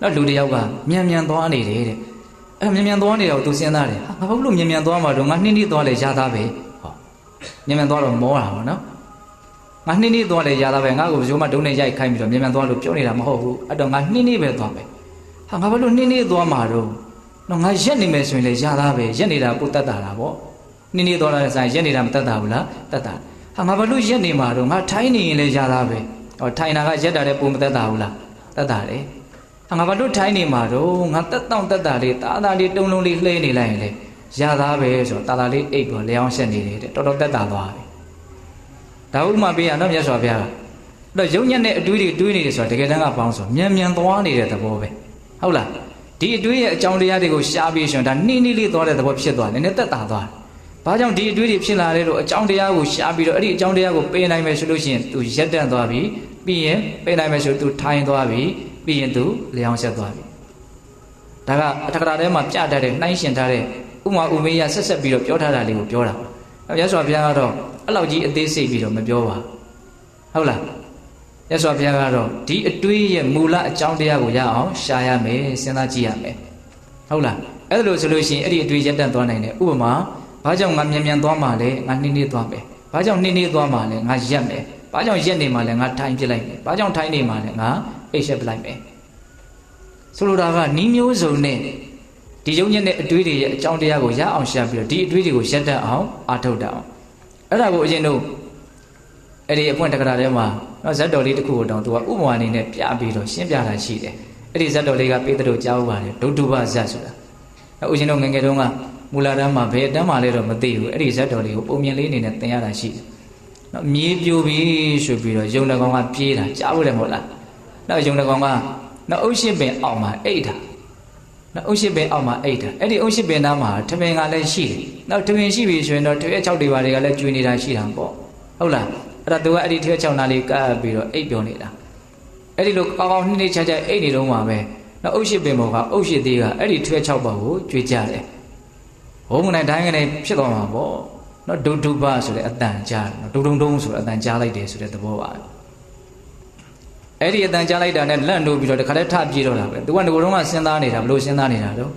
့နောက်လူတယောက်ကမြန်သွားနေတယ်တဲ့အဲ့မြန်သွားနေတော့သူစဉ်းစားတယ်ဟာဘာလို့မြန်သွားမှာတော့ငါနှင်းသွားလေရသားပဲဟောမြန်သွားတော့မောတာပေါ့နော်ငါနှင်းသွားလေရသားပဲငါ့ကိုဘယ်လိုမှဒုံနဲ့ရိုက်ခိုင်းပြီးတော့မြန်သွားလို့ပြောနေတာမဟုတ်ဘူးအဲ့တော့ငါနှင်းပဲသွားမယ်ဟာငါဘာလို့နှင်းသွားမှာတော့နော်ငါရက်နေမယ်ဆိုရင်လေရသားပဲရက်နေတာကိုတတ်တာလားပေါ့နှင်းသွားတဲ့ဆိုင်ရက်နေတာမတတ်တာဘူးလားတတ်တာဟာငါဘာလို့ရက်နေမှာတော့ငါထိုင်းနေရင်လေရသားပဲဟောထိုင်တာကရက်တာတဲ့ပုံမတတ်တာဘူးလားတတ်တာလေငါဘာလို့ထိုင်းနေမှာတော့ငါတက်တောင့်တက်တာလေးတာလေးတုံလုံးလေးလှဲနေလိုက်ရင်လေရသားပဲဆိုတော့တာလေးအိတ်ပေါ်လျောင်းဆက်နေတယ်တဲ့တော်တော်တက်တာသွားပြီဒါဥမာပေးရတော့မြတ်စွာဘုရားအဲ့တော့ယုံညံ့တဲ့အတွေးတွေတွေးနေတယ်ဆိုတာတကယ်တမ်းကပေါင်းဆိုမြန်သွားနေတဲ့သဘောပဲဟုတ်လားဒီအတွေးရဲ့အကြောင်းတရားတွေကိုရှားပြီးရှင်ဒါနှင်းလေးသွားတဲ့သဘောဖြစ်သွားတယ်နည်းနည်းတက်တာသွားတယ်ဘာကြောင့်ဒီအတွေးတွေဖြစ်လာလဲလို့အကြောင်းတရားကိုရှားပြီးတော့အဲ့ဒီအကြောင်းတရားကိုပေးနိုင်မယ်ဆိုလို့ရှိရင် तू ရက်တန့်သွားပြီပြီးရင်ပေးနိုင်မယ်ဆို तू ထိုင်သွားပြီပြီးရင် तू လျောင်းဆက်သွားပြီဒါကအထက်ကရာထဲမှာပြတတ်တဲ့နှိုင်းရှင်ထားတဲ့ဥမာဥမေယဆက်ပြီးတော့ပြောထားတာလေးကိုပြောတာပါမြတ်စွာဘုရားကတော့အဲ့လောက်ကြီးအသေးစိတ်ပြီးတော့မပြောပါဟုတ်လားမြတ်စွာဘုရားကတော့ဒီအတွေးရဲ့မူလအကြောင်းတရားကိုရအောင်ရှာရမယ်စဉ်းစားကြည့်ရမယ်ဟုတ်လားအဲ့ဒါလို့ဆိုလို့ရှိရင်အဲ့ဒီအတွေးရက်တန့်သွားနိုင်တယ်ဥပမာဘာကြောင့်ငါမြန်သွားမှာလဲငါနှင်းသွားမယ်ဘာကြောင့်နှင်းသွားမှာလဲငါရက်မယ်ဘာကြောင့်ရက်နေမှာလဲငါထိုင်ပြလိုက်မယ်ဘာကြောင့်ထိုင်နေမှာလဲငါအိတ်ရှက်ပြလိုက်မယ်ဆိုလိုတာကနီးမျိုးစုံနဲ့ဒီယုံညံ့တဲ့အတွေးတွေရဲ့အကြောင်းတရားကိုရအောင်ရှာပြီးတော့ဒီအတွေးတွေကိုရက်တတ်အောင်အားထုတ်တတ်အောင်အဲ့ဒါကိုအရင်တို့အဲ့ဒီအပွင့်တက္ကရာထဲမှာနော်ဇတ်တော်လေးတစ်ခုကိုတောင်သူကဥပမာအနေနဲ့ပြပြီးတော့ရှင်းပြတာရှိတယ်အဲ့ဒီဇတ်တော်လေးကပေးတဲ့တို့ကြားဥပါတယ်ဒုတုပဇတ်ဆိုတာဥရှင်တို့ငယ်ငယ်တုန်းကမူလာတန်းမှာဘယ်အတန်းမှာလဲတော့မသိဘူးအဲ့ဒီဇတ်တော်လေးကိုပုံမြင်လေးအနေနဲ့သင်ရတာရှိတယ်နော်မြေပြိုပြီးဆိုပြီးတော့ယုံတကောင်ကပြေးတာကြားဘူးတယ်မဟုတ်လားနောက်ယုံတကောင်ကနောက်အုတ်ရှိပင်အောက်မှာအိတ်တာနောက်အုတ်ရှိပင်အောက်မှာအိတ်တာအဲ့ဒီအုတ်ရှိပင်သားမှာထမင်ကလည်းရှိတယ်နောက်ထမင်ရှိပြီဆိုရင်တော့ထွေး6တွေပါတွေကလည်းကျွေးနေတာရှိတာပေါ့ဟုတ်လားအဲ့ဒါသူကအဲ့ဒီထွေး6နာလေးကပ်ပြီးတော့အိတ်ပြောနေတာအဲ့ဒီလိုကောင်းကောင်းနှိမ့်နှိမ့်ချာချာအိတ်နေတော့မှာပဲနောက်အုတ်ရှိပင်ပေါ်ကအုတ်ရှိသေးကအဲ့ဒီထွေး6ပါကိုကျွေးကြတယ်ဘုံမနိုင်တိုင်းကနေဖြစ်သွားမှာပေါ့နော်ဒုဒုပဆိုတဲ့အတန်ကြားဒုဒုံဒုံဆိုတဲ့အတန်ကြားလိုက်တယ်ဆိုတဲ့သဘောပါအဲ့ဒီအတန်ကြားလိုက်တာနဲ့လန့်လို့ပြီးတော့တခါတည်းထပြေးတော့တာပဲသူကငိုတော့မှစဉ်းစားနေတာဘလို့စဉ်းစားနေတာတော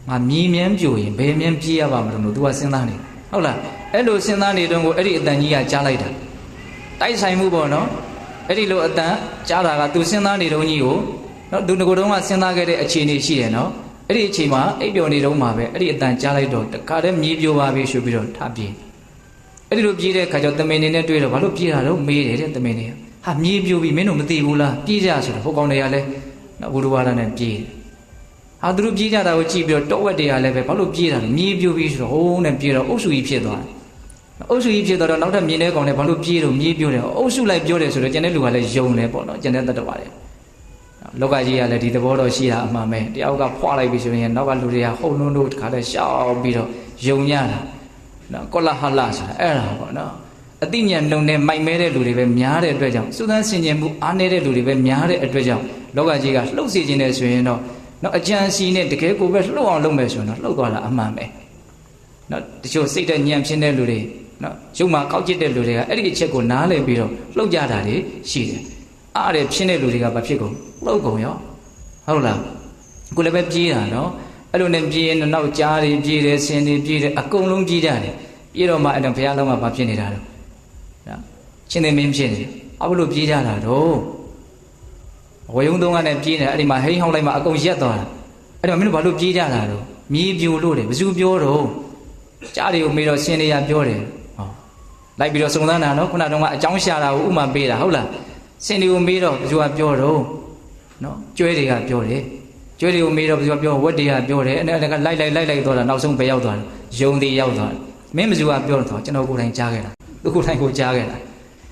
့ငါမြည်မြန်းပြိုရင်ဘယ်မြန်းပြေးရပါမလို့သူကစဉ်းစားနေဟုတ်လားအဲ့လိုစဉ်းစားနေတော့ကိုအဲ့ဒီအတန်ကြီးကကြားလိုက်တာတိုက်ဆိုင်မှုပေါ့နော်အဲ့ဒီလိုအတန်ကြားတာကသူစဉ်းစားနေတော့ကြီးကိုနော်သူငိုတော့မှစဉ်းစားခဲ့တဲ့အခြေအနေရှိတယ်နော်အဲ့ဒီအချိန်မှာအိပ်ပျော်နေတော့မှပဲအဲ့ဒီအတန်ကြားလိုက်တော့တခါတည်းမြည်ပြိုပါပြီဆိုပြီးတော့ထပြေးအဲ့ဒီလိုပြေးတဲ့ခါကျတော့တမင်နေနဲ့တွေ့တော့ဘာလို့ပြေးတာတော့မေးတယ်တဲ့တမင်နေဟာမြေပြိုပြီမင်းတို့မသိဘူးလားပြေးကြဆိုတော့ဟိုကောင်တွေကလည်းဘုရားဝါဒနဲ့ပြေးတယ်ဟာသူတို့ပြေးကြတာကိုကြည့်ပြီးတော့တောဝက်တွေကလည်းပဲဘာလို့ပြေးတာလဲမြေပြိုပြီဆိုတော့ဟိုးနဲ့ပြေးတော့အုပ်စုကြီးဖြစ်သွားတယ်အုပ်စုကြီးဖြစ်သွားတော့နောက်ထပ်မြင်တဲ့ကောင်တွေဘာလို့ပြေးတော့မြေပြိုတယ်အုပ်စုလိုက်ပြောတယ်ဆိုတော့ကျန်တဲ့လူကလည်းယုံတယ်ပေါ့နော်ကျန်တဲ့တတ္တဝါတွေ လောကကြီးကလည်းဒီသဘောတော့ရှိတာအမှန်ပဲတယောက်ကဖွာလိုက်ပြီဆိုရင်နောက်ကလူတွေကဟုတ်နှုံးတို့တခါတည်းရှောက်ပြီးတော့ယုံညတာနော်ကောလာဟလဆိုတာအဲ့ဒါပေါ့နော်အတိညာလုံနဲ့မိုက်မဲတဲ့လူတွေပဲများတဲ့အတွက်ကြောင့်စုသန်းဆင်ခြင်မှုအားနည်းတဲ့လူတွေပဲများတဲ့အတွက်ကြောင့်လောကကြီးကလှုပ်စေခြင်းနဲ့ဆိုရင်တော့နော်အကြံစီနဲ့တကယ်ကိုပဲလှုပ်အောင်လုပ်မယ်ဆိုရင်တော့လှုပ်သွားတာအမှန်ပဲနော်တချို့စိတ်တဲ့ညံဖြစ်တဲ့လူတွေနော်ရုပ်မှာကောက်ကျစ်တဲ့လူတွေကအဲ့ဒီအချက်ကိုနားလည်ပြီးတော့လှုပ်ကြတာတွေရှိတယ်အားတယ်ဖြစ်တဲ့လူတွေကဘာဖြစ်ကုန်လှုပ်ကုန်ရောဟုတ်လားကိုလည်းပဲပြေးတာနော်အဲ့လိုနဲ့ပြေးရင်နောက်ကြားတွေပြေးတယ်ဆင်းတွေပြေးတယ်အကုန်လုံးပြေးကြတယ်ပြေးတော့မှအဲ့တော့ဘုရားလုံးမှာဘာဖြစ်နေတာလဲနော်ရှင်သေမင်းဖြစ်နေတယ်အဘလို့ပြေးကြတာတော့ဝေယုံသုံးကနဲ့ပြေးနေအဲ့ဒီမှာဟိန်းဟောင်းလိုက်မှအကုန်ရက်သွားတာအဲ့တော့မင်းတို့ဘာလို့ပြေးကြတာတော့မြေပြိုလို့တယ်ဘယ်သူပြောတော့ကြားတွေကိုမေးတော့ဆင်းနေရပြောတယ်ဟောလိုက်ပြီးတော့စုံစမ်းတာနော်ခုနကတော့အကြောင်းရှာတာကိုဥမာပေးတာဟုတ်လားဆင်းတွေကိုမေးတော့ဘယ်သူကပြောတော့နော်ကျွဲတွေကပြောတယ်ကျွဲတွေကိုမေးတော့ဘယ်သူကပြောဝက်တွေကပြောတယ်အဲ့ဒါကလိုက်သွားတာနောက်ဆုံးပဲရောက်သွားတယ်ယုံသေးရောက်သွားတယ်မင်းဘယ်သူကပြောတော့ကျွန်တော်ကိုယ်တိုင်ကြားခဲ့တာသူကိုယ်တိုင်ကိုကြားခဲ့တာ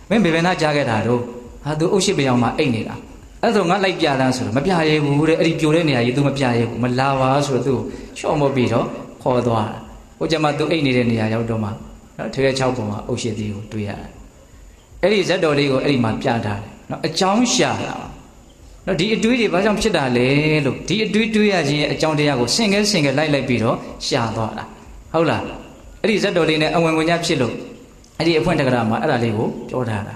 မင်းဘယ်ဘယ်နာကြားခဲ့တာတော့ဟာသူအုပ်ရှိပြောင်မှာအိတ်နေတာအဲ့ဆိုငါလိုက်ပြတာဆိုတော့မပြရဲဘူးတဲ့အဲ့ဒီပြိုတဲ့နေရာကြီး तू မပြရဲဘူးမလာပါဆိုတော့သူ့ကိုချော့မော့ပြီးတော့ခေါ်သွားတာဟိုကျမှ तू အိတ်နေတဲ့နေရာရောက်တော့မှနော်ထွေ6ပုံမှာအုပ်ရှိသေးကိုတွေ့ရတယ်အဲ့ဒီဇက်တော်လေးကိုအဲ့ဒီမှာပြထားတယ်နော်အကြောင်းရှာတာနော်ဒီအတွေးတွေဘာကြောင့်ဖြစ်တာလဲလို့ဒီအတွေးတွေးရခြင်းရဲ့အကြောင်းတရားကိုဆင်ကဲလိုက်ပြီးတော့ရှာသွားတာဟုတ်လားအဲ့ဒီဇက်တော်လေးနဲ့အဝင်ဝင်ညဖြစ်လို့အဲ့ဒီအဖွင့်တက္ကရာမှာအဲ့ဒါလေးကိုပြောထားတာ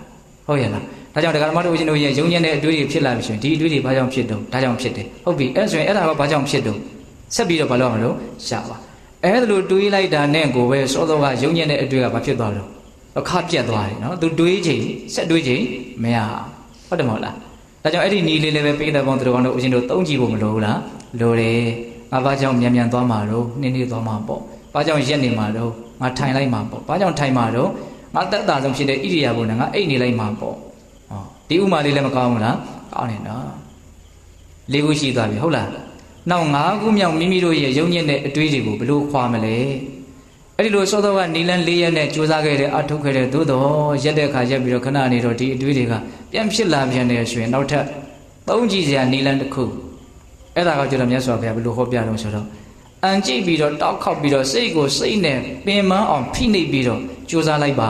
ဟုတ်ရဲ့လားဒါကြောင့်တရားဓမ္မတို့ဦးဇင်းတို့ရဲ့ယုံညံ့တဲ့အတွေးတွေဖြစ်လာပြီဆိုရင်ဒီအတွေးတွေဘာကြောင့်ဖြစ်တော့ဒါကြောင့်ဖြစ်တယ်ဟုတ်ပြီအဲ့ဆိုရင်အဲ့ဒါကဘာကြောင့်ဖြစ်တော့ဆက်ပြီးတော့ဘာလို့မလို့ရှာပါအဲ့ဒါလိုတွေးလိုက်တာနဲ့ကိုပဲစောစောကယုံညံ့တဲ့အတွေးကဘာဖြစ်သွားလို့အခါပြတ်သွားတယ်နော်သူတွေးချိန်ဆက်တွေးချိန်မရဟုတ်တယ်မဟုတ်လားဒါကြောင့်အဲ့ဒီနီးလေးလည်းပဲပိဋကပေါင်းတို့ဦးဇင်းတို့သုံးကြည့်ဖို့မလိုဘူးလားလိုတယ်ငါဘာကြောင့်မြန်သွားမှာတော့နင်းသွားမှာပေါ့ဘာကြောင့်ရက်နေမှာတော့ငါထိုင်လိုက်မှာပေါ့ဘာကြောင့်ထိုင်မှာတော့ငါတက်တာဆုံးဖြစ်တဲ့ဣရိယာပုနဲ့ငါအိတ်နေလိုက်မှာပေါ့ဒီဥမာလေးလည်းမကောင်းဘူးလားကောင်းတယ်နော်၄ခုရှိသွားပြီဟုတ်လားနောက်၅ခုမြောက်မိမိတို့ရဲ့ယုံညံ့တဲ့အတွေးတွေကိုဘယ်လိုခွာမလဲအဲ့ဒီလိုစောစောကနီလန်း၄ရက်နဲ့ကြိုးစားခဲ့တဲ့အထုတ်ခဲ့တဲ့သို့တော်ရက်တဲ့အခါရက်ပြီးတော့ခဏနေတော့ဒီအတွေးတွေကပြန်ဖြစ်လာပြန်နေဆိုရင်နောက်ထပ်သုံးကြည့်စရာနီလန်းတစ်ခုအဲ့ဒါကကျတော့မြတ်စွာဘုရားဘယ်လိုဟောပြတော့ဆိုတော့အန်ကြည့်ပြီးတော့တောက်ခောက်ပြီးတော့စိတ်ကိုစိတ်နဲ့ပင်မအောင်ဖိနှိပ်ပြီးတော့ကြိုးစားလိုက်ပါ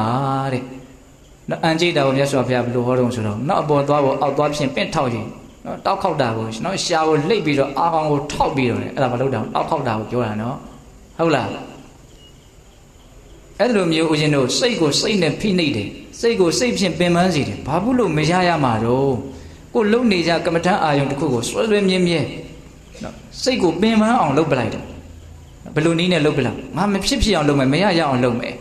တဲ့နော်အန်ကြည့်တာကိုမြတ်စွာဘုရားဘယ်လိုဟောတော့ဆိုတော့နောက်အပေါ်သွားဖို့အောက်သွားဖြင့်ပင့်ထောက်ရင်နော်တောက်ခောက်တာကိုနော်ရှာကိုလှိပ်ပြီးတော့အာကောင်ကိုထောက်ပြီးတော့အဲ့ဒါမလုပ်တာတောက်ခောက်တာကိုပြောတာနော်ဟုတ်လားအဲ့လိုမျိုးဦးဇင်းတို့စိတ်ကိုစိတ်နဲ့ဖိနှိပ်တယ်စိတ်ကိုစိတ်ဖြင့်ပင်ပန်းစေတယ်ဘာဘူးလို့မရရမှာတော့ကိုလုံနေကြကမ္မထအာယုံတစ်ခုကိုဆွဲဆွဲမြဲမြဲနော်စိတ်ကိုပင်ပန်းအောင်လုပ်ပလိုက်တယ်ဘယ်လိုနည်းနဲ့လုပ်ပလိုက်ငါမဖြစ်ဖြစ်အောင်လုပ်မယ်မရရအောင်လုပ်မယ်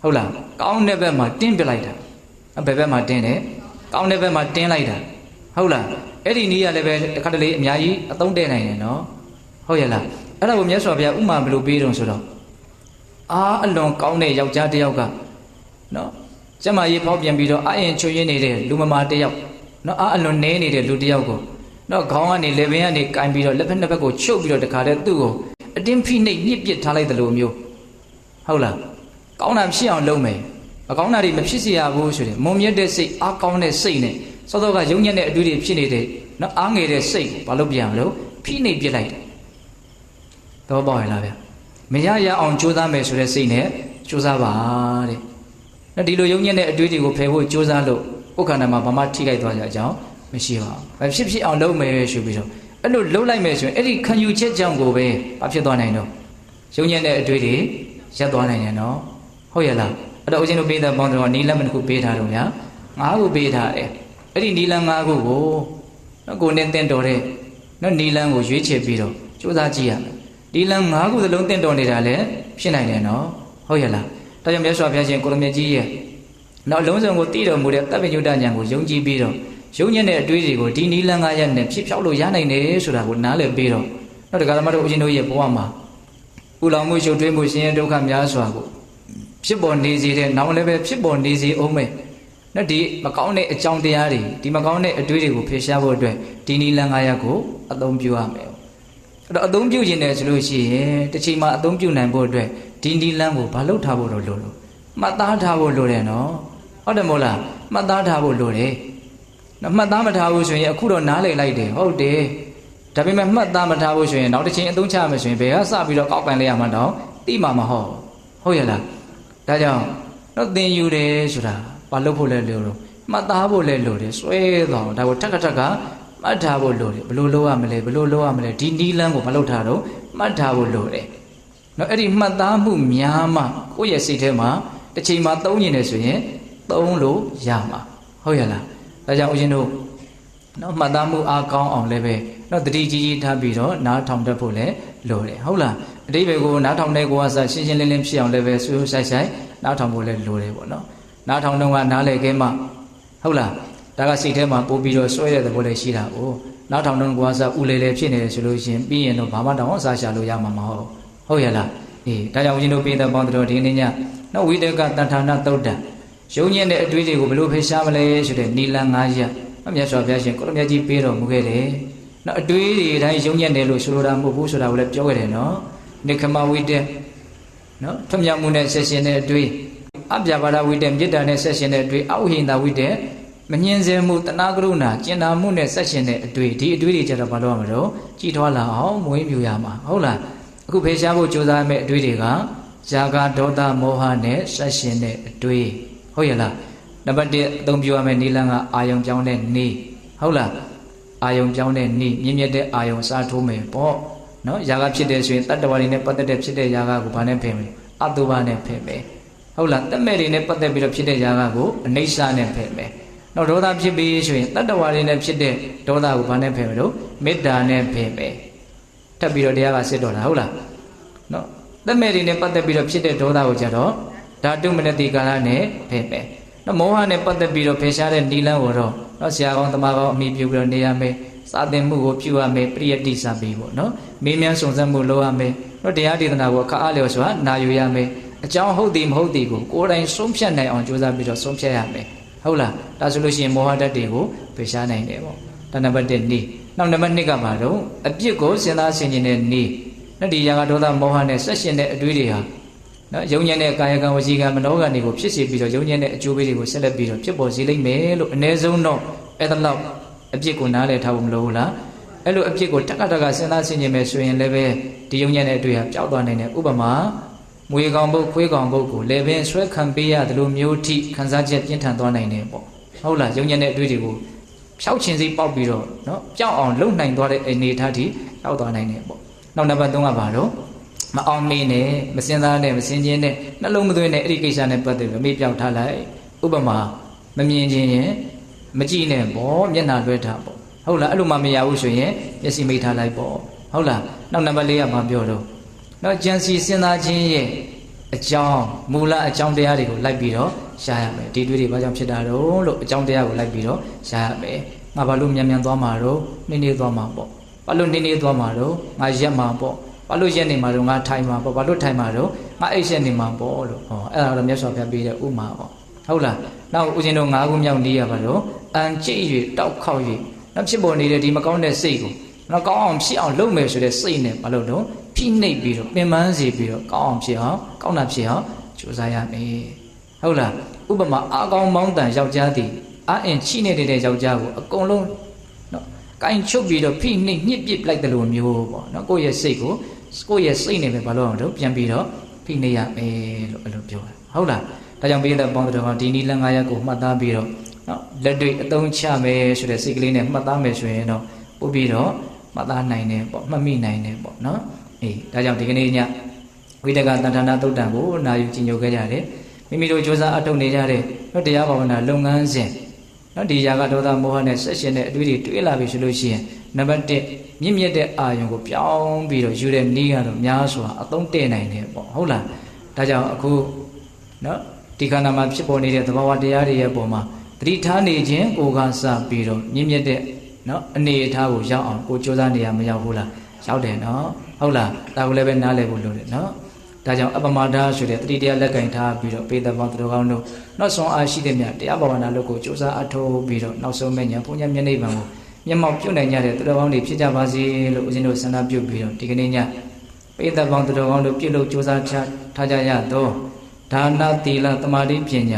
ဟုတ်လားကောင်းတဲ့ဘက်မှာတင်းပလိုက်တာဘယ်ဘက်မှာတင်းတယ်ကောင်းတဲ့ဘက်မှာတင်းလိုက်တာဟုတ်လားအဲ့ဒီနည်းရလည်းပဲတစ်ခါတလေအများကြီးအသုံးတည့်နိုင်တယ်နော်ဟုတ်ရဲ့လားအဲ့ဒါကိုမြတ်စွာဘုရားဥမာဘယ်လိုပေးတုံဆိုတော့အားအလွန်ကောင်းတဲ့ယောက်ျားတစ်ယောက်ကနော်ကျမကြီးဖောက်ပြန်ပြီးတော့အရင်ချွေရင်းနေတဲ့လူမမာတစ်ယောက်နော်အားအလွန်နဲနေတဲ့လူတစ်ယောက်ကိုနော်ခေါင်းကနေလက်ပင်ကနေကင်ပြီးတော့လက်ဖက်နှစ်ဖက်ကိုချုပ်ပြီးတော့တခါတည်းသူ့ကိုအတင်းဖိနှိပ်ညှစ်ပစ်ထားလိုက်တယ်လို့မျိုးဟုတ်လားကောင်းတာဖြစ်အောင်လုပ်မယ်မကောင်းတာတွေမဖြစ်စေရဘူးဆိုရင်မုံမြတ်တဲ့စိတ်အားကောင်းတဲ့စိတ်နဲ့စောစောကယုံညံ့တဲ့အတွေ့အကြုံဖြစ်နေတဲ့နော်အားငယ်တဲ့စိတ်ဘာလို့ပြန်လို့ဖိနှိပ်ပစ်လိုက်တယ်တော့ပေါ့ရလားဗျမရရအောင်ကြိုးစားမယ်ဆိုတဲ့စိတ်နဲ့ကြိုးစားပါတဲ့နော်ဒီလိုယုံညံ့တဲ့အတွေ့အကြုံကိုဖယ်ဖို့ကြိုးစားလို့ဥက္ခန္ဓာမှာဘာမှထိခိုက်သွားကြအကြောင်းမရှိပါဘူးဖြစ်ဖြစ်အောင်လုပ်မယ်ဆိုပြီးတော့အဲ့လိုလုပ်လိုက်မယ်ဆိုရင်အဲ့ဒီခံယူချက်ကြောင့်ကိုပဲဘာဖြစ်သွားနိုင်တော့ယုံညံ့တဲ့အတွေ့တွေရပ်သွားနိုင်တယ်နော်ဟုတ်ရဲ့လားအဲ့တော့ဦးဇင်းတို့ပေးတဲ့ပေါင်းတော့နီလန်းတစ်ခုပေးထားတော့ဗျာ၅ခုပေးထားတယ်အဲ့ဒီနီလန်း၅ခုကိုနော်ကိုနဲ့တင့်တော်တဲ့နော်နီလန်းကိုရွေးချယ်ပြီးတော့စူးစမ်းကြည့်ရမယ်ဒီလန်း၅ခုစလုံးတင့်တော်နေတာလည်းဖြစ်နိုင်တယ်နော်ဟုတ်ရဲ့လားဒါကြောင့်မြတ်စွာဘုရားရှင်ကိုရမြတ်ကြီးရဲ့နောက်လုံးစုံကိုတည်တော်မူတဲ့တပ်ပညုတဉာဏ်ကိုယုံကြည်ပြီးတော့ယုံညံ့တဲ့အတွေးတွေကိုဒီနီလန်း၅ရက်နဲ့ဖြစ်ဖြောက်လို့ရနိုင်တယ်ဆိုတာကိုနားလည်ပြီးတော့နောက်တရားဓမ္မတို့ဦးဇင်းတို့ရဲ့ဘဝမှာပူလောင်မှုရှုပ်ထွေးမှုဆင်းရဲဒုက္ခများစွာကိုဖြစ်ပေါ်နေစေတဲ့နောက်လည်းပဲဖြစ်ပေါ်နေစေအောင်မယ်နော်ဒီမကောင်းတဲ့အကြောင်းတရားတွေဒီမကောင်းတဲ့အတွေးတွေကိုဖယ်ရှားဖို့အတွက်ဒီနီလန်း၅ရက်ကိုအသုံးပြုရမယ်အဲ့တော့အသုံးပြုခြင်းတယ်ဆိုလို့ရှိရင်တစ်ချိန်မှာအသုံးပြုနိုင်ဖို့အတွက်ဒီနီလန်းကိုဘာလုပ်ထားဖို့လို့မှတ်သားထားဖို့လိုတယ်နော်ဟုတ်တယ်မို့လားမှတ်သားထားဖို့လိုတယ် နော်မှတ်သားမထားဘူးဆိုရင်အခုတော့နားလည်လိုက်တယ်ဟုတ်တယ်ဒါပေမဲ့မှတ်သားမထားဘူးဆိုရင်နောက်တစ်ချိန်အသုံးချမယ်ဆိုရင်ဘယ်ကစပြီးတော့ကောက်ကန်လိုက်ရမှတော့သိမှာမဟုတ်ရလားဒါကြောင့်တော့သင်ယူတယ်ဆိုတာဘာလို့ဖို့လဲလို့မှတ်သားဖို့လဲလို့တယ်စွဲသွားဒါကိုထက်ကမှတ်ထားဖို့လို့တယ်ဘလို့လုပ်ရမလဲဒီနီးလန်းကိုမလုပ်ထားတော့မှတ်ထားဖို့လို့တယ်နော်အဲ့ဒီမှတ်သားမှုများမှကိုယ့်ရဲ့စိတ်ထဲမှာတစ်ချိန်မှာသုံးနေတယ်ဆိုရင်သုံးလို့ရမှာဟုတ်ရလားဒါကြောင့်ဦးဇင်းတို့နော်မှတ်သားမှုအားကောင်းအောင်လည်းပဲနော်တတိကြီးထားပြီးတော့နားထောင်တတ်ဖို့လည်းလိုတယ်ဟုတ်လားအတိပ္ပယ်ကိုနားထောင်တဲ့ကိုကစရှင်းရှင်းလင်းလင်းဖြစ်အောင်လည်းပဲဆွေးဆိုင်နားထောင်ဖို့လည်းလိုတယ်ပေါ့နော်နားထောင်တော့ကနားလေခဲမှဟုတ်လားဒါကစိတ်ထဲမှာပို့ပြီးတော့ဆွဲတဲ့သဘောလည်းရှိတာ哦နားထောင်တော့ကိုကစဥလေလေဖြစ်နေတယ်ဆိုလို့ရှိရင်ပြီးရင်တော့ဘာမှတောင်အစားရှာလို့ရမှာမဟုတ်ရလားအေးဒါကြောင့်ဦးဇင်းတို့ပြည်သက်ပေါင်းတို့ဒီနေ့ညနော်ဝိတကတဏ္ဍာနာသုတ်တံရုံညင်တဲ့အတွေ့အကြုံကိုဘလို့ဖေရှားမလဲဆိုတဲ့နီလန်9ရက်မြတ်စွာဘုရားရှင်ကိုရမြတ်ကြီးပေးတော်မူခဲ့တယ်နော်အတွေ့အကြုံတိုင်းရုံညင်တယ်လို့ဆိုလိုတာမဟုတ်ဘူးဆိုတာကိုလည်းပြောခဲ့တယ်နော်နိခမဝိတက်နော်ထွတ်မြောက်မှုနဲ့ဆက်ရှင်တဲ့အတွေ့အပြာပါဒဝိတက်မေတ္တာနဲ့ဆက်ရှင်တဲ့အတွေ့အဝိဟိန္ဒဝိတက်မငြင်းစေမှုတဏှာကရုဏာကျင်နာမှုနဲ့ဆက်ရှင်တဲ့အတွေ့ဒီအတွေ့တွေကြတော့ဘာလို့ရမလို့ကြည်ထွားလာအောင်မွေးမြူရမှာဟုတ်လားအခုဖေရှားဖို့ကြိုးစားမဲ့အတွေ့တွေကဇာကဒေါသမောဟနဲ့ဆက်ရှင်တဲ့အတွေ့ဟုတ်ရလားနံပါတ်1အသုံးပြုရမယ့်နိလန်းကအာယုံကြောင်းတဲ့နေဟုတ်လားအာယုံကြောင်းတဲ့နေမြင့်မြတ်တဲ့အာယုံစားထိုးမယ်ပေါ့နော်ຢာကဖြစ်တဲ့ဆိုရင်တတ္တဝါတွေနဲ့ပတ်သက်တဲ့ဖြစ်တဲ့ຢာကကိုဘာနဲ့ဖယ်မလဲအတုပါနဲ့ဖယ်မယ်ဟုတ်လားတက်မဲ့တွေနဲ့ပတ်သက်ပြီးတော့ဖြစ်တဲ့ຢာကကိုအနိစ္စနဲ့ဖယ်မယ်နော်ဒေါသဖြစ်ပြီးဆိုရင်တတ္တဝါတွေနဲ့ဖြစ်တဲ့ဒေါသကိုဘာနဲ့ဖယ်မလို့မေတ္တာနဲ့ဖယ်မယ်ထပ်ပြီးတော့တရားကစစ်တော်တာဟုတ်လားနော်တက်မဲ့တွေနဲ့ပတ်သက်ပြီးတော့ဖြစ်တဲ့ဒေါသကိုကြတော့ဓာတုမနတိကာလနဲ့ဖယ်မယ်နော်မောဟနဲ့ပတ်သက်ပြီးတော့ဖယ်ရှားတဲ့နိလန်းကိုတော့နော်ဆရာကောင်းတမကောင်းအမိပြုပြီးတော့နေရမယ်စာသင်မှုကိုပြုရမယ်ပရိယတ္တိစာပေပေါ့နော်မေးမြန်းစုံစမ်းမှုလုပ်ရမယ်နော်တရားဒေသနာကိုအခါအားလျော်စွာနာယူရမယ်အကြောင်းဟုတ်သည်မဟုတ်သည်ကိုကိုယ်တိုင်ဆုံးဖြတ်နိုင်အောင်ကြိုးစားပြီးတော့ဆုံးဖြတ်ရမယ်ဟုတ်လားဒါဆိုလို့ရှိရင်မောဟဓာတ်တွေကိုဖယ်ရှားနိုင်တယ်ပေါ့ဒါနံပါတ်1နေ့နောက်နံပါတ်2ကပါတော့အပြစ်ကိုစဉ်းစားဆင်ခြင်တဲ့နေ့နော်ဒီຢာကဒေါသမောဟနဲ့ဆက်ရှင်တဲ့အတွေးတွေဟာနော်ယုံညံ့တဲ့ကာယကံဝစီကံမနောကံတွေကိုဖြစ်စေပြီးတော့ယုံညံ့တဲ့အကျိုးပေးတွေကိုဆက်လက်ပြီးတော့ဖြစ်ပေါ်စေလိမ့်မယ်လို့အ ਨੇ ဆုံးတော့အဲ့ဒါလောက်အပြစ်ကိုနားလည်ထားဖို့မလိုဘူးလားအဲ့လိုအပြစ်ကိုတက္ကစဉ်းစားဆင်ခြင်မယ်ဆိုရင်လည်းပဲဒီယုံညံ့တဲ့အတွေ့ဟာပျောက်သွားနိုင်တယ်ဥပမာမွေကောင်ပုတ်ခွေးကောင်ပုတ်ကိုလည်းပင်ဆွဲခံပေးရတယ်လို့မျိုးထိခံစားချက်ပြင်းထန်သွားနိုင်တယ်ပေါ့ဟုတ်လားယုံညံ့တဲ့အတွေ့တွေကိုဖြောက်ခြင်းစိပေါက်ပြီးတော့နော်ပျောက်အောင်လုံနိုင်သွားတဲ့အနေအထားထိရောက်သွားနိုင်တယ်ပေါ့နောက်နံပါတ်3ကပါတော့မအောင်မေးနဲ့မစင်စားနဲ့မစင်ချင်းနဲ့နှလုံးမသွင်းနဲ့အဲ့ဒီကိစ္စနဲ့ပတ်သက်ပြီးမေ့ပြောက်ထားလိုက်ဥပမာမမြင်ချင်းရင်မကြည့်နဲ့ပေါ့မျက်နှာလွှဲထားပေါ့ဟုတ်လားအဲ့လိုမှမရဘူးဆိုရင်မျက်စိမိတ်ထားလိုက်ပေါ့ဟုတ်လားနောက်နံပါတ်4ကမှပြောတော့နော်ကြံစီစဉ်းစားခြင်းရဲ့အကြောင်းမူလအကြောင်းတရားတွေကိုလိုက်ပြီးတော့ရှားရမယ်ဒီတွေ့တွေဘာကြောင့်ဖြစ်တာတော့လို့အကြောင်းတရားကိုလိုက်ပြီးတော့ရှားရမယ်ငါဘာလို့မြန်သွားမှာတော့နှင်းသွားမှာပေါ့ဘာလို့နှင်းသွားမှာတော့ငါရက်မှာပေါ့ဘာလို့ရက်နေမှာတော့ငါထိုင်မှာပေါ့ဘာလို့ထိုင်မှာတော့ငါအိတ်ရက်နေမှာပေါ့လို့ဟောအဲ့ဒါတော့မြတ်စွာဘုရားပေးတဲ့ဥမာပေါ့ဟုတ်လားနောက်ဦးဇင်းတို့၅ခုမြောက်နေရပါတော့အန်ကြိတ်၍တောက်ခေါက်၍နောက်ဖြစ်ပေါ်နေတဲ့ဒီမကောင်းတဲ့စိတ်ကိုနောက်ကောင်းအောင်ဖြစ်အောင်လုပ်မယ်ဆိုတဲ့စိတ်နဲ့ဘာလို့တော့ဖိနှိပ်ပြီးတော့ပင်ပန်းစေပြီးတော့ကောင်းအောင်ဖြစ်အောင်ကောင်းတာဖြစ်အောင်ကြိုးစားရမယ်ဟုတ်လားဥပမာအာကောင်းမောင်းတန်ယောက်ျားသည်အာအင်ချိနေတဲ့ယောက်ျားကိုအကုန်လုံးနော်ကိုင်ချုပ်ပြီးတော့ဖိနှိပ်ညှစ်ပစ်လိုက်တယ်လို့မျိုးပေါ့နော်ကိုယ့်ရဲ့စိတ်ကိုကိုယ့်ရဲ့စိတ်နဲ့ပဲဘာလို့အောင်တော့ပြန်ပြီးတော့ဖိနှိပ်ရမယ်လို့အဲ့လိုပြောတာဟုတ်လားဒါကြောင့်ပိဋကပေါင်းတော်ဒီနီလန်9ရက်ကိုမှတ်သားပြီးတော့နော်လက်တွေ့အသုံးချမယ်ဆိုတဲ့စိတ်ကလေးနဲ့မှတ်သားမယ်ဆိုရင်တော့ပို့ပြီးတော့မှတ်သားနိုင်တယ်ပေါ့မှတ်မိနိုင်တယ်ပေါ့နော်အေးဒါကြောင့်ဒီကနေ့ညဝိတကတဏ္ဍာနာသုတ်တံကိုနာယူကြည်ညိုခဲ့ကြတယ်မိမိတို့ကြိုးစားအထောက်နေကြတဲ့နော်တရားဘာဝနာလုပ်ငန်းစဉ်နော်ဒီຢာကဒေါသမောဟနဲ့ဆက်ရှင်တဲ့အတွေ့အကြုံတွေးလာပြီဆိုလို့ရှိရင်နံပါတ်1မြင့်မြတ်တဲ့အာယုံကိုပြောင်းပြီးတော့ယူတဲ့နည်းကတော့များစွာအသုံးတည့်နိုင်တယ်ပေါ့ဟုတ်လားဒါကြောင့်အခုနော်ဒီခန္ဓာမှာဖြစ်ပေါ်နေတဲ့သဘာဝတရားတွေရဲ့ပုံမှာသတိထားနေခြင်းကိုကစပြီးတော့မြင့်မြတ်တဲ့နော်အနေအထားကိုရောက်အောင်ကိုကြိုးစားနေရမရောက်ဘူးလားရောက်တယ်နော်ဟုတ်လားဒါကိုလည်းပဲနားလည်ဖို့လိုတယ်နော်ဒါကြောင့်အပမဒါဆိုတဲ့တတိတရားလက်ကင်ထားပြီးတော့ပေတပေါင်းသူတော်ကောင်းတို့နောက်ဆုံးအားရှိတဲ့မြတ်တရားဘာဝနာလုပ်ကိုကြိုးစားအထောက်ပြီးတော့နောက်ဆုံးမဲ့ညာဘုရားမျက်နှိပ်ပံကိုမျက်မှောက်ပြုတ်နိုင်ကြတဲ့သူတော်ကောင်းတွေဖြစ်ကြပါစေလို့ဦးဇင်းတို့ဆန္ဒပြုပြီးတော့ဒီကနေ့ညပေတပေါင်းသူတော်ကောင်းတို့ပြုလုပ်ကြိုးစားထားကြရတော့ဒါနသီလသမာဓိပည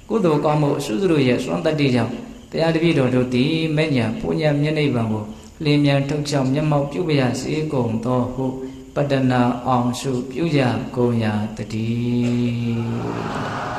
ာကုသိုလ်ကောင်းမှုအစွတ်စွတ်ရဲ့စွမ်းတတ္တိကြောင့်တ တရားတပည့်တော်တို့သည်မဲ့ညာပူညာမျက်နှိပ်ပံကိုလင်းမြန်ထုတ်ချောင်းမျက်မှောက်ပြုပါရစေကုန်သောဟုပတ္တနာအောင်စုပြုကြကုန်ရာတည်း